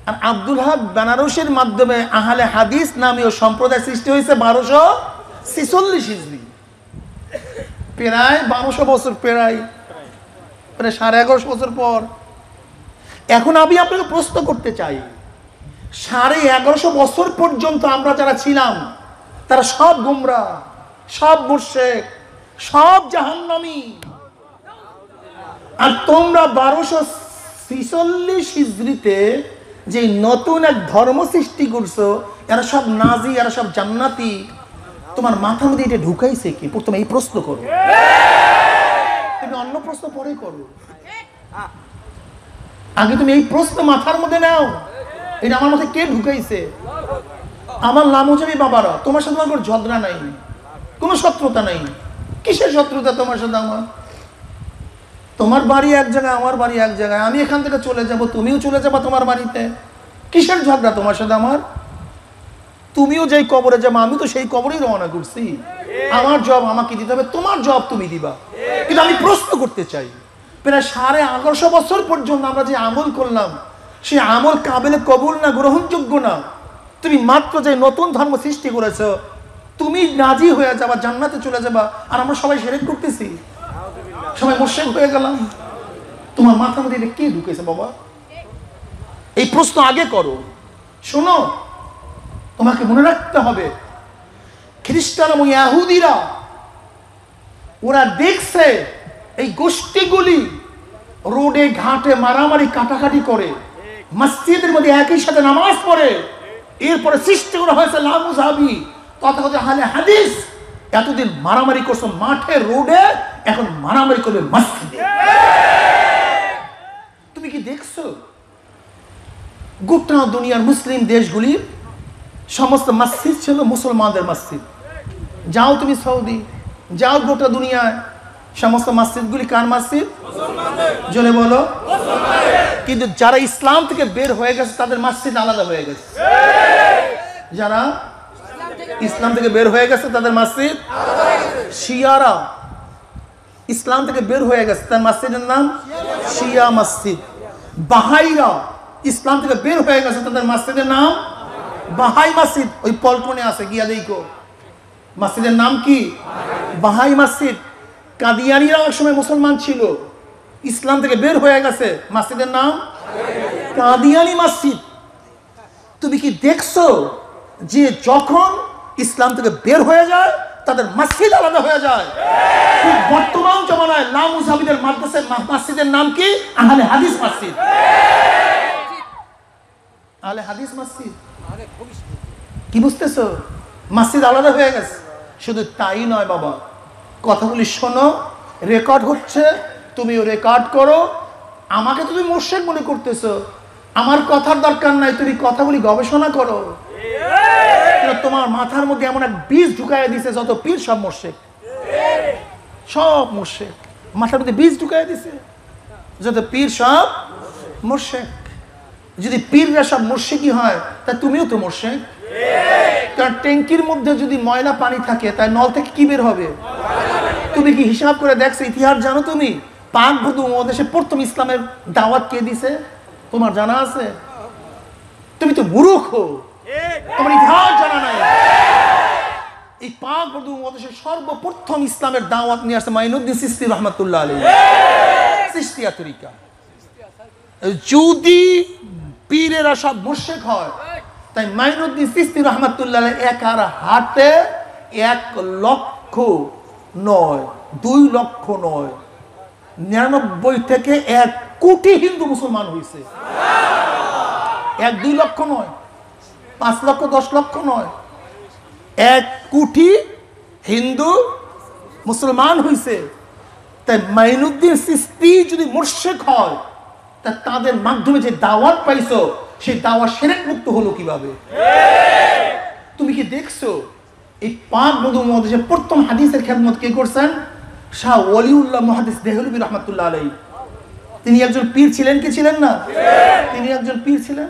আর আব্দুল হক বেনারসির মাধ্যমে আহলে হাদিস নামীয় সম্প্রদায় সৃষ্টি হয়েছে 1246 হিজরি। প্রায় 1200 বছর, প্রায় 1150 বছর পর। এখন আমি আপনাকে প্রশ্ন করতে চাই, 1150 বছর পর্যন্ত আমরা যারা ছিলাম তারা সব গুমরা, সব মুশরিক, সব জাহান্নামী। আর তোমরা 1246 হিজরিতে যে নতুন এক ধর্ম সৃষ্টি করছো, এরা সব নাজি, এরা সব জান্নাতি। তোমার মাথার মধ্যে এটা ঢুকাইছে কি? প্রথমে এই প্রশ্ন করো, তুমি অন্য প্রশ্ন পরে করো। আগে তুমি এই প্রশ্ন মাথার মধ্যে নাও, এটা আমার মধ্যে কে ঢুকাইছে? আমার লামুজাবি বাবারা, তোমার সাথে আমার ঝগড়া নাই, কোনো শত্রুতা নাই। কিসের শত্রুতা তোমার সাথে আমার? তোমার বাড়ি এক জায়গায়, আমার বাড়ি এক জায়গায়। আমি এখান থেকে চলে যাব, তুমিও চলে যাবা তোমার বাড়িতে। কিসের ঝগড়া তোমার সাথে আমার? তুমিও যেই কবরে যাবো, আমি তো সেই কবরেই রওনা করছি। আমার জব আমাকে দিতে হবে, তোমার জব তুমি দিবা। কিন্তু আমি প্রশ্ন করতে চাই, প্রায় 1150 বছর পর্যন্ত আমরা যে আমল করলাম, সেই আমল কাবিলে কবুল না, গ্রহণযোগ্য না। তুমি মাত্র যে নতুন ধর্ম সৃষ্টি করেছ, তুমি নাজি হয়ে যাবা, জান্নাতে চলে যাবা, আর আমরা সবাই শিরক করতেছি, সবাই মুশরিক হয়ে গেলাম। তোমার মাথার মধ্যে এটা কে ঢুকেছে বাবা? এই প্রশ্ন আগে করো। শোনো, তোমাকে মনে রাখতে হবে, খ্রিস্টান এবং ইহুদিরা ওরা দেখছে এই গোষ্ঠীগুলি রোডে ঘাটে মারামারি কাটাকাটি করে, মসজিদের মধ্যে একই সাথে নামাজ পড়ে। এরপরে সৃষ্টি করা হয়েছে লামুজহাবি, তথাকথিত আহলে হাদিস। এতদিন মারামারি করছো মাঠে রোডে, এখন মারামারি করবে মসজিদে। তুমি কি দেখছো গোটা দুনিয়ার মুসলিম দেশগুলি সমস্ত মসজিদ ছিল মুসলমানদের মসজিদ। যাও তুমি সৌদি, যাও গোটা দুনিয়ায়, সমস্ত মসজিদগুলি কার মসজিদ? জোরে বলো। কিন্তু যারা ইসলাম থেকে বের হয়ে গেছে তাদের মসজিদ আলাদা হয়ে গেছে। যারা ইসলাম থেকে বের হয়ে গেছে তাদের মসজিদ। শিয়ারা ইসলাম থেকে বের হয়ে গেছে, তার মসজিদের নাম শিয়া মসজিদ। বাহাইরা ইসলাম থেকে বের হয়ে গেছে, তাদের মসজিদের নাম বাহাই মসজিদ। ওই পল্টনে আছে, গিয়া দেখো মসজিদের নাম কি? বাহাই মসজিদ। কাদিয়ানিরা এক সময় মুসলমান ছিল, ইসলাম থেকে বের হয়ে গেছে, মসজিদের নাম কাদিয়ানি মসজিদ। তুমি কি দেখছো যে যখন ইসলাম থেকে বের হয়ে যায় তাদের মসজিদ আলাদা হয়ে যায়? বর্তমান জমানায় লামুজহাবিদের মাদ্রাসার মসজিদের নাম কি? আহলে হাদিস মসজিদ। আহলে হাদিস মসজিদ। কি বুঝতেছো? মসজিদ আলাদা হয়ে গেছে। শুধু তাই নয় বাবা, কথাগুলি শোনো, রেকর্ড হচ্ছে, তুমিও রেকর্ড করো। আমাকে তুমি মুশরিক মনে করতেছো, আমার কথার দরকার নাই, তুমি কথাগুলি গবেষণা করো। তোমার মাথার মধ্যে এমন এক বীজ ঢুকাইয়া দিছে, যত পীর সব মুশরিক, সব মুশরিক। মাথার মধ্যে বীজ ঢুকাইয়া দিছে, যত পীর সব মুশরিক। যদি পীররা সব মুশরিকই হয়, তা তুমিও তো মুশরিক। কারণ ট্যাঙ্কির মধ্যে যদি ময়লা পানি থাকে, তাই নল থেকে কি বের হবে? তুমি কি হিসাব করে দেখছো? ইতিহাস জানো তুমি? পাক বধু উপমহাদেশে প্রথম ইসলামের দাওয়াত কে দিছে? তোমার জানা আছে? তুমি তো মূর্খ, তোমার ইতিহাস জানা নাই। এই পাক বধু উপমহাদেশে সর্বপ্রথম ইসলামের দাওয়াত নিয়ে আসছে মাইনুদ্দিন চিশতি রহমাতুল্লাহ আলাইহি, চিশতিয়া তরিকা। যদি পীরেরা সব মুশরিক হয়, তাই মাইনুদ্দিন চিশতি রহমাতুল্লাহ আলাইহি একার হাতে 1 লক্ষ নয়, 2 লক্ষ নয়, 99 থেকে 1 কোটি হিন্দু মুসলমান হয়েছে। 1-2 লক্ষ নয়, 5 লক্ষ 10 লক্ষ নয়, 1 কোটি হিন্দু মুসলমান হয়েছে। তাই মাইনুদ্দিন চিশতি যদি মুশরিক হয়, তা তাদের মাধ্যমে যে দাওয়াত পাইছো, সেই দাওয়াত শিরক মুক্ত হলো কিভাবে? তুমি কি দেখছো? এই পাক বধু উপমহাদেশে প্রথম হাদিসের খেদমত কে করছেন? শাহ ওলিউল্লাহ মুহাদ্দিস দেহলভী রহমাতুল্লাহ আলাইহি। তিনি একজন পীর ছিলেন কি ছিলেন না? তিনি একজন পীর ছিলেন,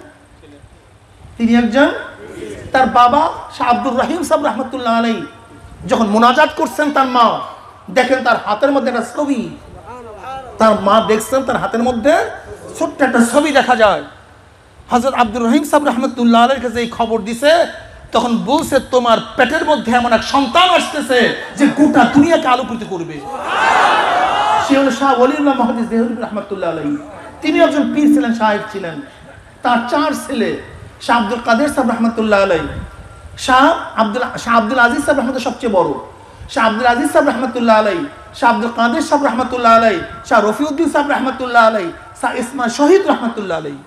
তিনি একজন। তার বাবা শাহ আব্দুর রহিম সাহেব রহমাতুল্লাহ আলাইহি যখন মুনাজাত করছেন, তার মা দেখেন তার হাতের মধ্যে একটা ছবি, তার মা দেখছেন তার হাতের মধ্যে ছোট্ট একটা ছবি দেখা যায়। হযরত আব্দুর রহিম সাহেব রহমাতুল্লাহ আলাইহির কাছে এই খবর দিছে, তখন বলছে তোমার পেটের মধ্যে এমন এক সন্তান আসতেছে যে গোটা দুনিয়াকে আলোকিত করবে। সে হলো শাহ ওলিউল্লাহ মুহাদ্দিস দেহলভী রহমাতুল্লাহ আলাইহি। তিনি একজন পীর ছিলেন, সাহেব ছিলেন। তার 4 ছেলে, শাহ আব্দুল কাদের সাহেব রহমাতুল্লাহ আলাইহি, শাহ আব্দুল আজিজ সাহেব রহমাতুল্লাহ সবচেয়ে বড়, শাহ আব্দুল আজিজ সাহেব রহমাতুল্লাহ আলাইহি, শাহ আব্দুল কাদের সাহেব রহমাতুল্লাহ আলাইহি, শাহ রফিউদ্দিন সাহেব রহমাতুল্লাহ আলাইহি, শাহ ইসমাইল শহীদ রহমাতুল্লাহ আলাইহি।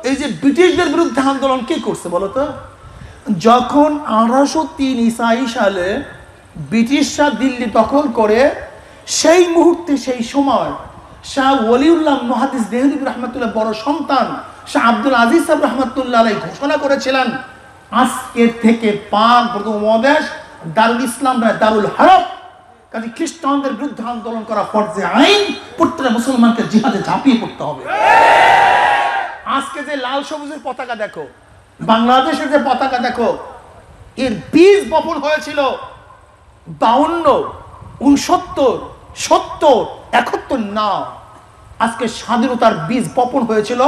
এই যে ব্রিটিশদের বিরুদ্ধে আন্দোলন কে করছে বলো তো? যখন 1803 ইসাই সালে ব্রিটিশরা দিল্লি দখল করে, সেই মুহূর্তে সেই সময় শাহ ওলিউল্লাহ মুহাদ্দিস দেহলভী রহমাতুল্লাহ বড় সন্তান শাহ আব্দুল আজিজ সাহেব রহমাতুল্লাহ আলাইহি ঘোষণা করেছিলেন, আজকে থেকে পাক বধু উপমহাদেশ দারুল ইসলাম নয়, দারুল হারব। কাজে খ্রিস্টানদের বিরুদ্ধে আন্দোলন করা ফরজে আইন, প্রত্যেকটা মুসলমানকে জিহাদে ঝাঁপিয়ে পড়তে হবে। আজকে যে লাল সবুজের পতাকা দেখো, বাংলাদেশের যে পতাকা দেখো, এর বীজ বপন হয়েছিল 52, 69, 70, 71 না, আজকে স্বাধীনতার বীজ বপন হয়েছিল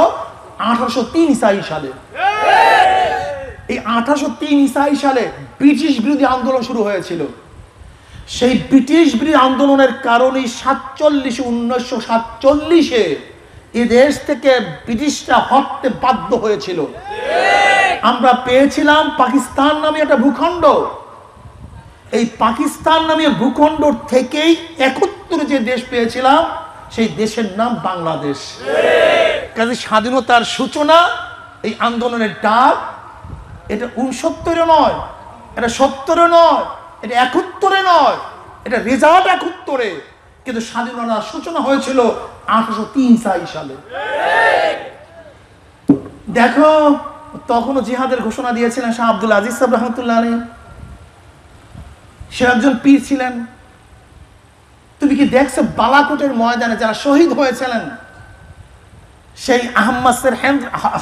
1803 ইসাই সালে। এই 1803 ইসাই সালে ব্রিটিশ বিরোধী আন্দোলন শুরু হয়েছিল। সেই ব্রিটিশ বিরোধী আন্দোলনের কারণে 1947 এ দেশ থেকে ব্রিটিশরা হটতে বাধ্য হয়েছিল। আমরা পেয়েছিলাম পাকিস্তান নামে একটা ভূখণ্ড। এই পাকিস্তান নামে ভূখণ্ড থেকেই 71 যে দেশ পেয়েছিলাম, সেই দেশের নাম বাংলাদেশ। কাজে স্বাধীনতার সূচনা, এই আন্দোলনের ডাক, এটা 69 নয়, এটা 70 নয়, এটা 71 নয়, এটা রেজাল্ট 71, কিন্তু স্বাধীনতার সূচনা হয়েছিল 1803 সালে। দেখো, তখনও জিহাদের ঘোষণা দিয়েছিলেন শাহ আব্দুল আজিজ সাহেব রহমাতুল্লাহ আলাইহি। সে একজন পীর ছিলেন। তুমি কি দেখছো বালাকোটের ময়দানে যারা শহীদ হয়েছিলেন, সেই আহমদ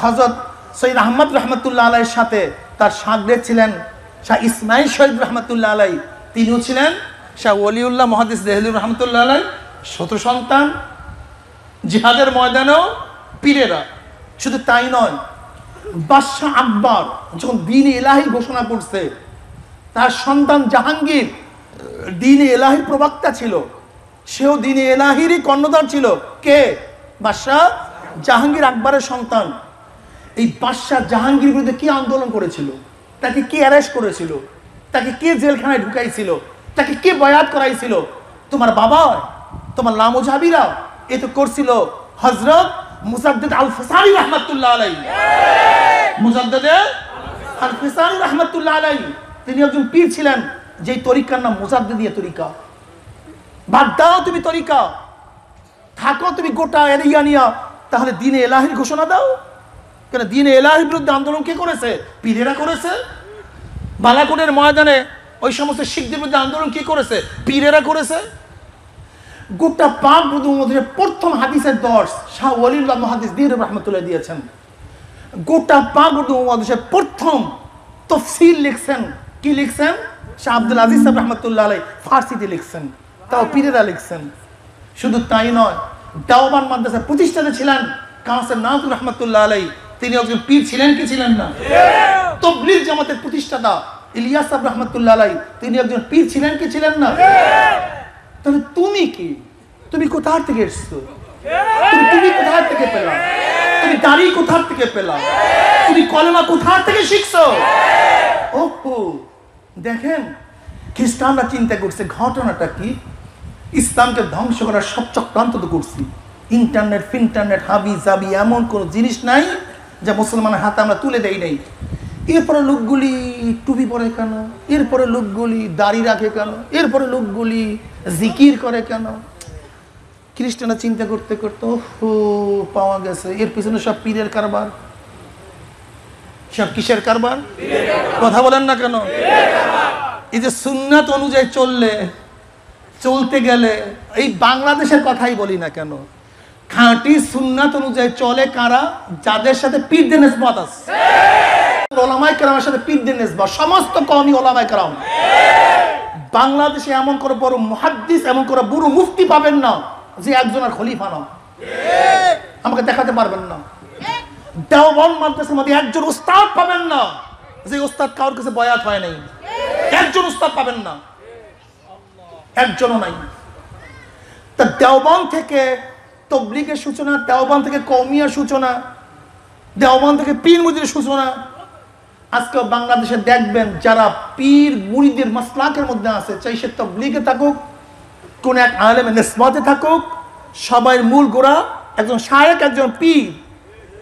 হযরত সৈয়দ আহমদ রহমাতুল্লাহ আলাইহির সাথে তার শাগরেদ ছিলেন শাহ ইসমাইল শহীদ রহমাতুল্লাহ আলাইহি। তিনিও ছিলেন শাহ ওলিউল্লাহ মুহাদ্দিস দেহলভী রহমাতুল্লাহ আলাইহি শত সন্তান। জিহাদের ময়দানেও পীরেরা। শুধু তাই নয়, বাদশাহ আকবর যখন দ্বীন ইলাহি ঘোষণা করছে, তার সন্তান জাহাঙ্গীর দ্বীন ইলাহির প্রবক্তা ছিল, সেও দ্বীন ইলাহিরই কর্ণধার ছিল। কে? বাদশাহ জাহাঙ্গীর, আকবরের সন্তান। এই বাদশাহ জাহাঙ্গীর বিরুদ্ধে কি আন্দোলন করেছিল? তাকে কে অ্যারেস্ট করেছিল? তাকে কে জেলখানায় ঢুকাইছিল? তাকে কে বয়াত করাইছিল? তোমার বাবা, তোমার লামোজাবিরা। এ তো করছিল হযরত মুজাদ্দিদ আল ফিসানি রহমাতুল্লাহ আলাইহি। মুজাদ্দিদ আল ফিসানি রহমাতুল্লাহ আলাইহি তিনি একজন পীর ছিলেন, যেই তরিকার নাম মুজাদ্দিদিয়া তরিকা। বাদ দাও তুমি তরিকা, থাকো তুমি গোটা এরিয়া নিয়া, তাহলে দ্বীন ইলাহির ঘোষণা দাও। কেন দ্বীন ইলাহির বিরুদ্ধে আন্দোলন কে করেছে? পীরেরা করেছে। বালাকোটের ময়দানে ওই সমস্ত শিখদের মধ্যে আন্দোলন কি করেছে? পীরেরা করেছে। গোটা পাক মধ্যে প্রথম হাদিসের দর্শ শাহ ওয়ালিউল্লাহ মুহাদ্দিস দির রহমাতুল্লাহ দিয়েছেন। গোটা পাক মধ্যে প্রথম তফসির লিখছেন, কি লিখছেন? শাহ আব্দুল আজিজ সাহেব রহমাতুল্লাহ আলাইহি ফার্সিতে লিখছেন, তাও পীরেরা লিখছেন। শুধু তাই নয়, দেওবন্দ মাদ্রাসার প্রতিষ্ঠাতা ছিলেন কাসেম নাজুর রহমাতুল্লাহ আলাইহি, তিনি একজন পীর ছিলেন কি ছিলেন না? তাবলীগ জামাতের প্রতিষ্ঠাতা ইলিয়াস সাহেব রহমাতুল্লাহ আলাইহি, তিনি একজন পীর ছিলেন কি ছিলেন না? তাহলে তুমি কি? তুমি কোথা থেকে এসছো? তুমি কোথা থেকে পেলা? তুমি দাড়ি কোথা থেকে পেলা? তুমি কলেমা কোথা থেকে শিখছো? ওহো, দেখেন খ্রিস্টানরা চিন্তা করছে ঘটনাটা কি, ইসলামকে ধ্বংস করার সব চক্রান্ত তো করছি। ইন্টারনেট হাবি জাবি এমন কোনো জিনিস নাই যা মুসলমানের হাতে আমরা তুলে দেই নাই। এরপরে লোকগুলি টুপি পরে কেন? এরপরে লোকগুলি দাড়ি রাখে কেন? এরপরে লোকগুলি জিকির করে কেন? খ্রিস্টানরা চিন্তা করতে করতে ওহো পাওয়া গেছে এর পিছনে সব পীরের কারবার। সব কিসের কারবার? কথা বলেন না কেন? এই যে সুন্নাত অনুযায়ী চলতে গেলে, এই বাংলাদেশের কথাই বলি না কেন, খাঁটি সুন্নাত অনুযায়ী চলে কারা? যাদের সাথে পীরদের নিসবত আছে। ওলামায়ে কেরামের সাথে পীরদের নিসবত, সমস্ত কওমি ওলামায়ে কেরাম। বাংলাদেশে এমন করে বড় মুহাদ্দিস, এমন করে বড় মুফতি পাবেন না যে একজনের খলিফা না, আমাকে দেখাতে পারবেন না। দেওবন্দ মাদ্রাসার মধ্যে একজন উস্তাদ পাবেন না যে উস্তাদ কারোর কাছে বয়াত হয় নাই। একজন উস্তাদ পাবেন না, একজনও নাই। তা দেওবন্দ থেকে তাবলীগের সূচনা, দেওবন্দ থেকে কওমিয়ার সূচনা, দেওবন্দ থেকে পীর মুরিদের সূচনা। আজকে বাংলাদেশে দেখবেন যারা পীর মুরিদের মাসলাকের মধ্যে আছে, চাই সে তাবলীগে থাকুক, কোন এক আলেমের নিসবতে থাকুক, সবাই মূল গোড়া একজন শায়েখ, একজন পীর।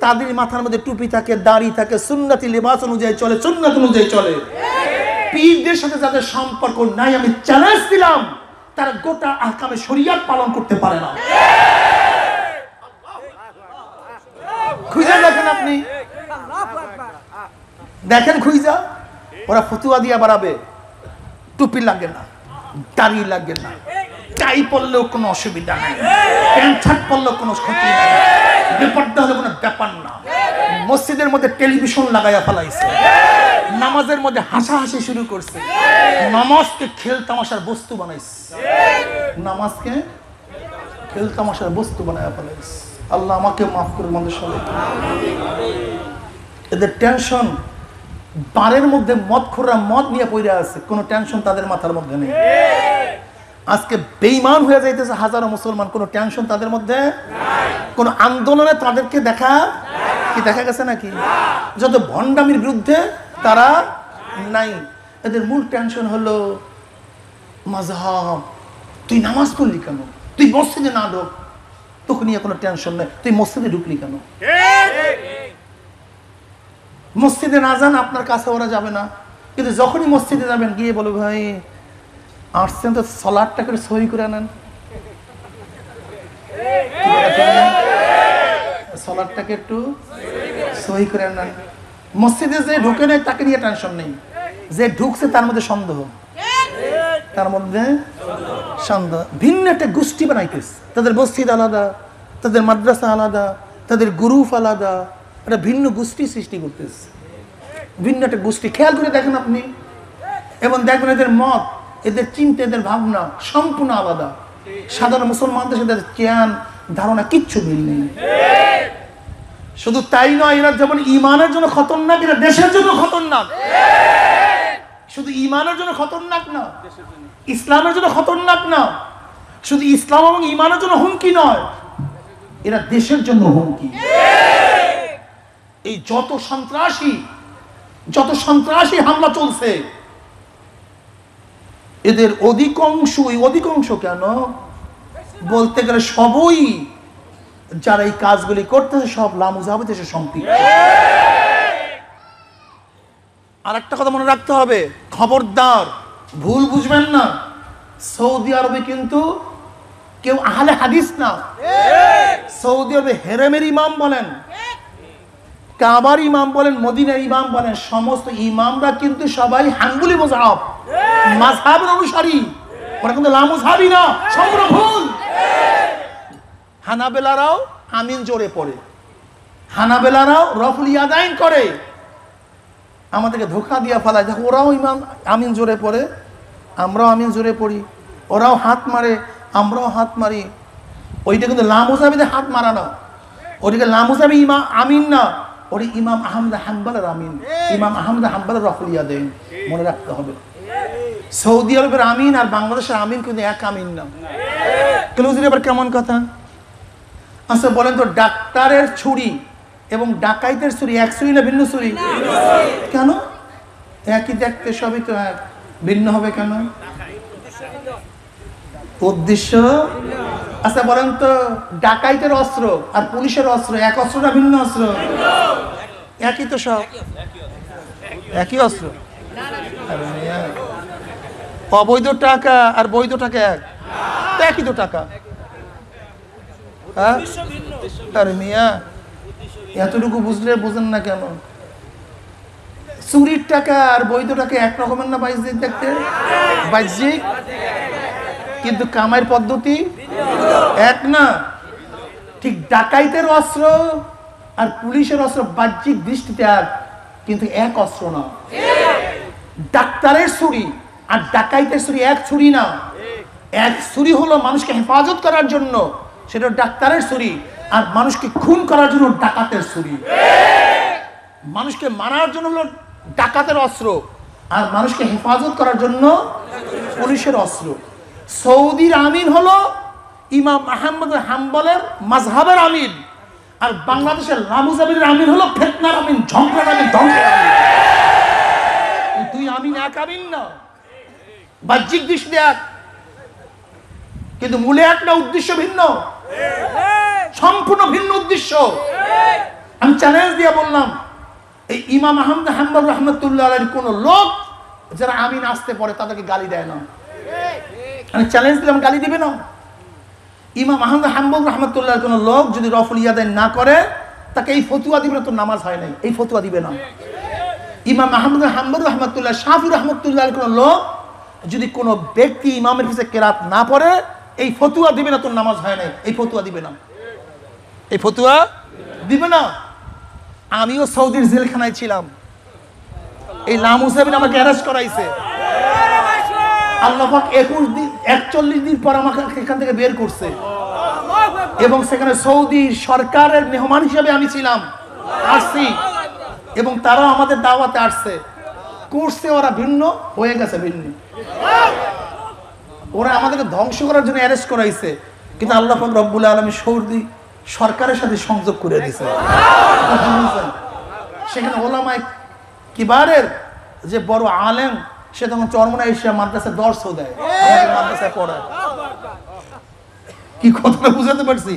তাদের মাথার মধ্যে টুপি থাকে, দাড়ি থাকে, সুন্নতি লিবাস অনুযায়ী চলে, সুন্নাত অনুযায়ী চলে। পীরদের সাথে যাদের সম্পর্ক নাই, আমি চ্যালেঞ্জ দিলাম, তারা গোটা আহকামে শরিয়াত পালন করতে পারে না। খুঁজে দেখেন, আপনি দেখেন খুঁজা, ওরা ফতুয়া দিয়া বাড়াবে, টুপি লাগে না, দাড়ি লাগে না, টাই পরলেও কোনো অসুবিধা নাই, প্যান্ট শার্ট পরলেও কোনো ক্ষতি নাই, বেপর্দা হলে কোনো ব্যাপার না। মসজিদের মধ্যে টেলিভিশন লাগাইয়া ফেলাইছে, নামাজের মধ্যে হাসাহাসি শুরু করছে, নামাজকে খেল তামাশার বস্তু বানাইছে, নামাজকে খেল তামাশার বস্তু বানাইয়া ফেলাইছে। আল্লাহ আমাকে মাফ করুন আমাদের সবাই। এদের টেনশন, বারের মধ্যে মদখোররা মদ নিয়ে পড়ে আছে, কোনো টেনশন তাদের মাথার মধ্যে নেই। আজকে বেঈমান হয়ে যাইতেছে হাজারো মুসলমান, কোনো টেনশন তাদের মধ্যে, কোনো আন্দোলনে তাদেরকে দেখা গেছে নাকি? যত ভণ্ডামির বিরুদ্ধে তারা নাই। এদের মূল টেনশন হলো মাযহাব। তুই নামাজ পড়লি কেন? তুই মসজিদে না ঢোক, তোকে নিয়ে কোনো টেনশন নেই। তুই মসজিদে ঢুকলি কেন? মসজিদে না যান, আপনার কাছে ওরা যাবে না। কিন্তু যখনই মসজিদে যাবেন, গিয়ে বলো ভাই আসছেন তো সালাদটা করে সহি করে নেন, সালাদটাকে একটু সহি করে নেন। মসজিদে যে ঢুকে নেই তাকে নিয়ে টেনশন নেই, যে ঢুকছে তার মধ্যে সন্দেহ, তার মধ্যে সন্দেহ। ভিন্ন একটা গোষ্ঠী বানাইতেছে, তাদের মসজিদ আলাদা, তাদের মাদ্রাসা আলাদা, তাদের গ্রুপ আলাদা, একটা ভিন্ন গোষ্ঠী সৃষ্টি করতেছে, ভিন্ন একটা গোষ্ঠী। খেয়াল করে দেখেন আপনি, এবং দেখবেন এদের মত, এদের চিন্তা, এদের ভাবনা সম্পূর্ণ আলাদা। সাধারণ মুসলমানদের সাথে জ্ঞান ধারণা কিচ্ছু মিল নেই। শুধু তাই নয়, এরা যেমন ইমানের জন্য খতরনাক, এরা দেশের জন্য খতরনাক। শুধু ইমানের জন্য খতরনাক না, ইসলামের জন্য খতরনাক না, শুধু ইসলাম এবং ইমানের জন্য হুমকি নয়, এরা দেশের জন্য হুমকি। এই যত সন্ত্রাসী হামলা চলছে, এদের অধিকাংশ কেন বলতে গেলে সবই যারা এই কাজগুলি করতেছে সব লামুজাহাবিতে সে সম্পৃক্ত। আর একটা কথা মনে রাখতে হবে, খবরদার ভুল বুঝবেন না, সৌদি আরবে কিন্তু কেউ আহলে হাদিস না। সৌদি আরবে হেরেমের ইমাম বলেন, কাবার ইমাম বলেন, মদিনার ইমাম বলেন, সমস্ত ইমামরা কিন্তু সবাই হাম্বলি মাযহাব, মাযহাবের অনুসারী। ওরা কিন্তু লা মুযহাবি না, সম্পূর্ণ ভুল। হানাবেলারাও আমিন জোরে পড়ে, হানাবেলারাও রফুল ইয়াদাইন করে, আমাদেরকে ধোঁকা দিয়া ফেলায়। দেখো ওরাও ইমাম আমিন জোরে পড়ে, আমরাও আমিন জোরে পড়ি, ওরাও হাত মারে, আমরাও হাত মারি। ওইটা কিন্তু লা মুযহাবিতে হাত মারা না, ওইটাকে লা মুযহাবি ইমাম আমিন না, ওটা ইমাম আহমদ হাম্বলের আমিন, ইমাম আহমদ হাম্বলের রফুল ইয়াদাইন। মনে রাখতে হবে, সৌদি আরবের আমিন আর বাংলাদেশের আমিন কিন্তু এক আমিন না। ক্লোজলি আবার কেমন কথা? আচ্ছা বলেন তো, ডাক্তারের ছুরি এবং ডাকাইতের ছুরি এক ছুরি না ভিন্ন ছুরি? কেন? একই দেখতে, সবই তো এক, ভিন্ন হবে কেন? উদ্দেশ্য। আচ্ছা বলেন তো, ডাকাইতের অস্ত্র আর পুলিশের অস্ত্র এক অস্ত্র না ভিন্ন অস্ত্র? একই তো, সব একই অস্ত্র। অবৈধ টাকা আর বৈধ টাকা এক, তো একই তো টাকা। হ্যাঁ আরে মিয়া, এতটুকু বুঝলে বোঝেন না কেন? চুরির টাকা আর বৈধ টাকা এক রকমের না বাহ্যিক দেখতে? বাহ্যিক, কিন্তু কামাইয়ের পদ্ধতি এক না। ঠিক ডাকাইতের অস্ত্র আর পুলিশের অস্ত্র বাহ্যিক দৃষ্টিতে এক, কিন্তু এক অস্ত্র না। ডাক্তারের ছুরি আর ডাকাইতের ছুরি এক ছুরি না। এক ছুরি হলো মানুষকে হেফাজত করার জন্য, সেটা ডাক্তারের ছুরি, আর মানুষকে খুন করার জন্য ডাকাতের ছুরি। মানুষকে মারার জন্য হলো ডাকাতের অস্ত্র, আর মানুষকে হেফাজত করার জন্য পুলিশের অস্ত্র। সৌদির আমিন হলো ইমাম আহমদ হাম্বলের মাযহাবের আমিন, আর বাংলাদেশের লা মুযহাবির আমিন হলো ফিতনার আমিন, ঝগড়ার আমিন, ধ্বংসের আমিন। দুই আমিন এক আমিন না, বাহ্যিক দৃষ্টি এক, কিন্তু মূলে এক না, উদ্দেশ্য ভিন্ন, সম্পূর্ণ ভিন্ন উদ্দেশ্য। আমি চ্যালেঞ্জ দিয়ে বললাম, এই ইমাম আহমদ হাম্বল রাহমাতুল্লাহ আলাইহির কোন লোক যারা আমিন আসতে পড়ে তাদেরকে গালি দেয় না। আমি চ্যালেঞ্জ দিলাম, গালি দিবে না। ইমাম আহমদ হাম্বল রাহমাতুল্লাহ কোন লোক যদি রফুল ইয়াদাইন না করে, তাকে এই ফতুয়া দিবে না, তোর নামাজ হয় নাই, এই ফতুয়া দিবে না। ইমাম আহমদ হাম্বল রাহমাতুল্লাহ, শাফি রাহমাতুল্লাহ কোন লোক যদি কোনো ব্যক্তি ইমামের পিছে কেরাত না পড়ে, এই ফতুয়া দিবে না, তোর নামাজ হয় নাই, এই ফতুয়া দিবে না, এই ফতুয়া দিবে না। আমিও সৌদির জেলখানায় ছিলাম, এই লা মুযহাবিন আমাকে অ্যারেস্ট করাইছে। আল্লাহ পাক 41 দিন পর আমাকে এখান থেকে বের করছে, এবং সেখানে সৌদি সরকারের মেহমান হিসেবে আমি ছিলাম, আসছি, এবং তারাও আমাদের দাওয়াতে আসছে। করছে ওরা ভিন্ন, হয়ে গেছে ভিন্ন। ওরা আমাদেরকে ধ্বংস করার জন্য অ্যারেস্ট করাইছে, কিন্তু আল্লাহ পাক রব্বুল আলামিন সৌদি সরকারের সাথে সংযোগ করে দিয়েছে। সেখানে ওলামায়ে কিবারের যে বড় আলেম, সে তখন চরমনায় এসে মাদ্রাসায় দর্শও দেয়, মাদ্রাসায় পড়ায়। কি কথাটা বুঝাতে পারছি?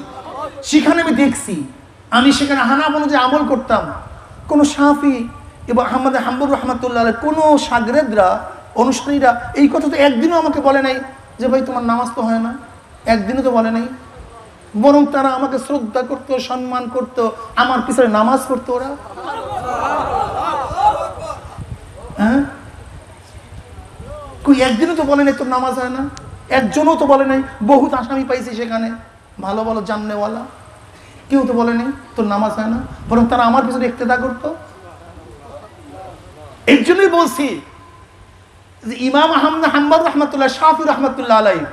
সেখানে আমি দেখছি, আমি সেখানে হানাফি অনুযায়ী আমল করতাম। কোন শাফি এবং আহমদ হাম্বল রাহমাতুল্লাহ আলাইহি কোন শাগরেদরা, অনুসারীরা এই কথা তো একদিনও আমাকে বলে নাই যে ভাই তোমার নামাজ তো হয় না, একদিনও তো বলে নাই। বরং তারা আমাকে শ্রদ্ধা করতো, সম্মান করতো, আমার পিছনে নামাজ পড়তো ওরা। হ্যাঁ, কই একদিনও তো বলে নাই তোর নামাজ হয় না, একজনও তো বলে নাই। বহুত আসামি পাইছি সেখানে, ভালো ভালো জাননেওয়ালা, কেউ তো বলে নাই তোর নামাজ হয় না, বরং তারা আমার পিছনে ইক্তেদা করতো। এর জন্যই বলছি যে ইমাম আহমদ হাম্বল রাহমাতুল্লাহ, শাফি রাহমাতুল্লাহ আলাইহি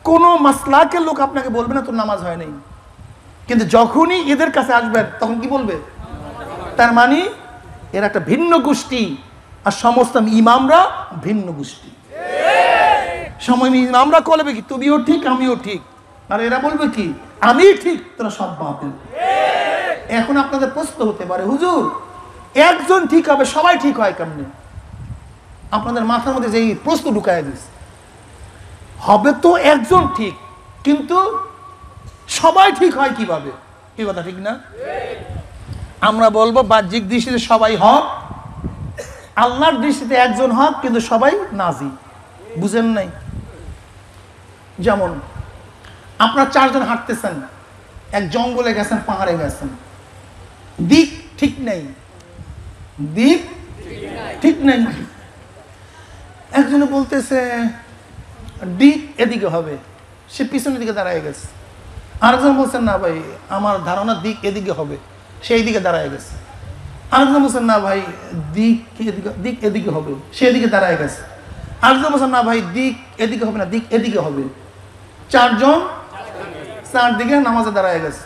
কোন মাসলাকের লোক আপনাকে বলবে না তোর নামাজ হয় নাই, কিন্তু যখনই এদের কাছে আসবেন তখন কি বলবে? তার মানে এর একটা ভিন্ন গোষ্ঠী, আর সমস্ত ইমামরা ভিন্ন গোষ্ঠী। সময় ইমামরা বলবে কি তুমিও ঠিক আমিও ঠিক, আর এরা বলবে কি আমি ঠিক তোরা সব বাতিল। এখন আপনাদের প্রশ্ন হতে পারে, হুজুর একজন ঠিক হবে সবাই ঠিক হয় কেমনে? আপনাদের মাথার মধ্যে যে প্রশ্ন ঢুকায় দিস, হবে তো একজন ঠিক, কিন্তু সবাই ঠিক হয় কিভাবে? কি কথা ঠিক না? আমরা বলবো বাহ্যিক দৃষ্টিতে সবাই হক, আল্লাহর দৃষ্টিতে একজন হক, কিন্তু সবাই নাজি। বুঝেন নাই? যেমন আপনার 4 জন হাঁটতেছেন, এক জঙ্গলে গেছেন, পাহাড়ে গেছেন, দিক ঠিক নেই, দিক ঠিক নেই। একজনে বলতেছে দিক এদিকে হবে, সে পিছনের দিকে দাঁড়ায় গেছে। আরেকজন বলছেন না ভাই আমার ধারণা দিক এদিকে হবে, সেই দিকে দাঁড়ায় গেছে। আরেকজন বলছেন না ভাই দিক এদিকে হবে, সে এদিকে দাঁড়ায় গেছে। আরেকজন বলছেন না ভাই দিক এদিকে হবে না, দিক এদিকে হবে। চারজন চার দিকে নামাজে দাঁড়ায় গেছে।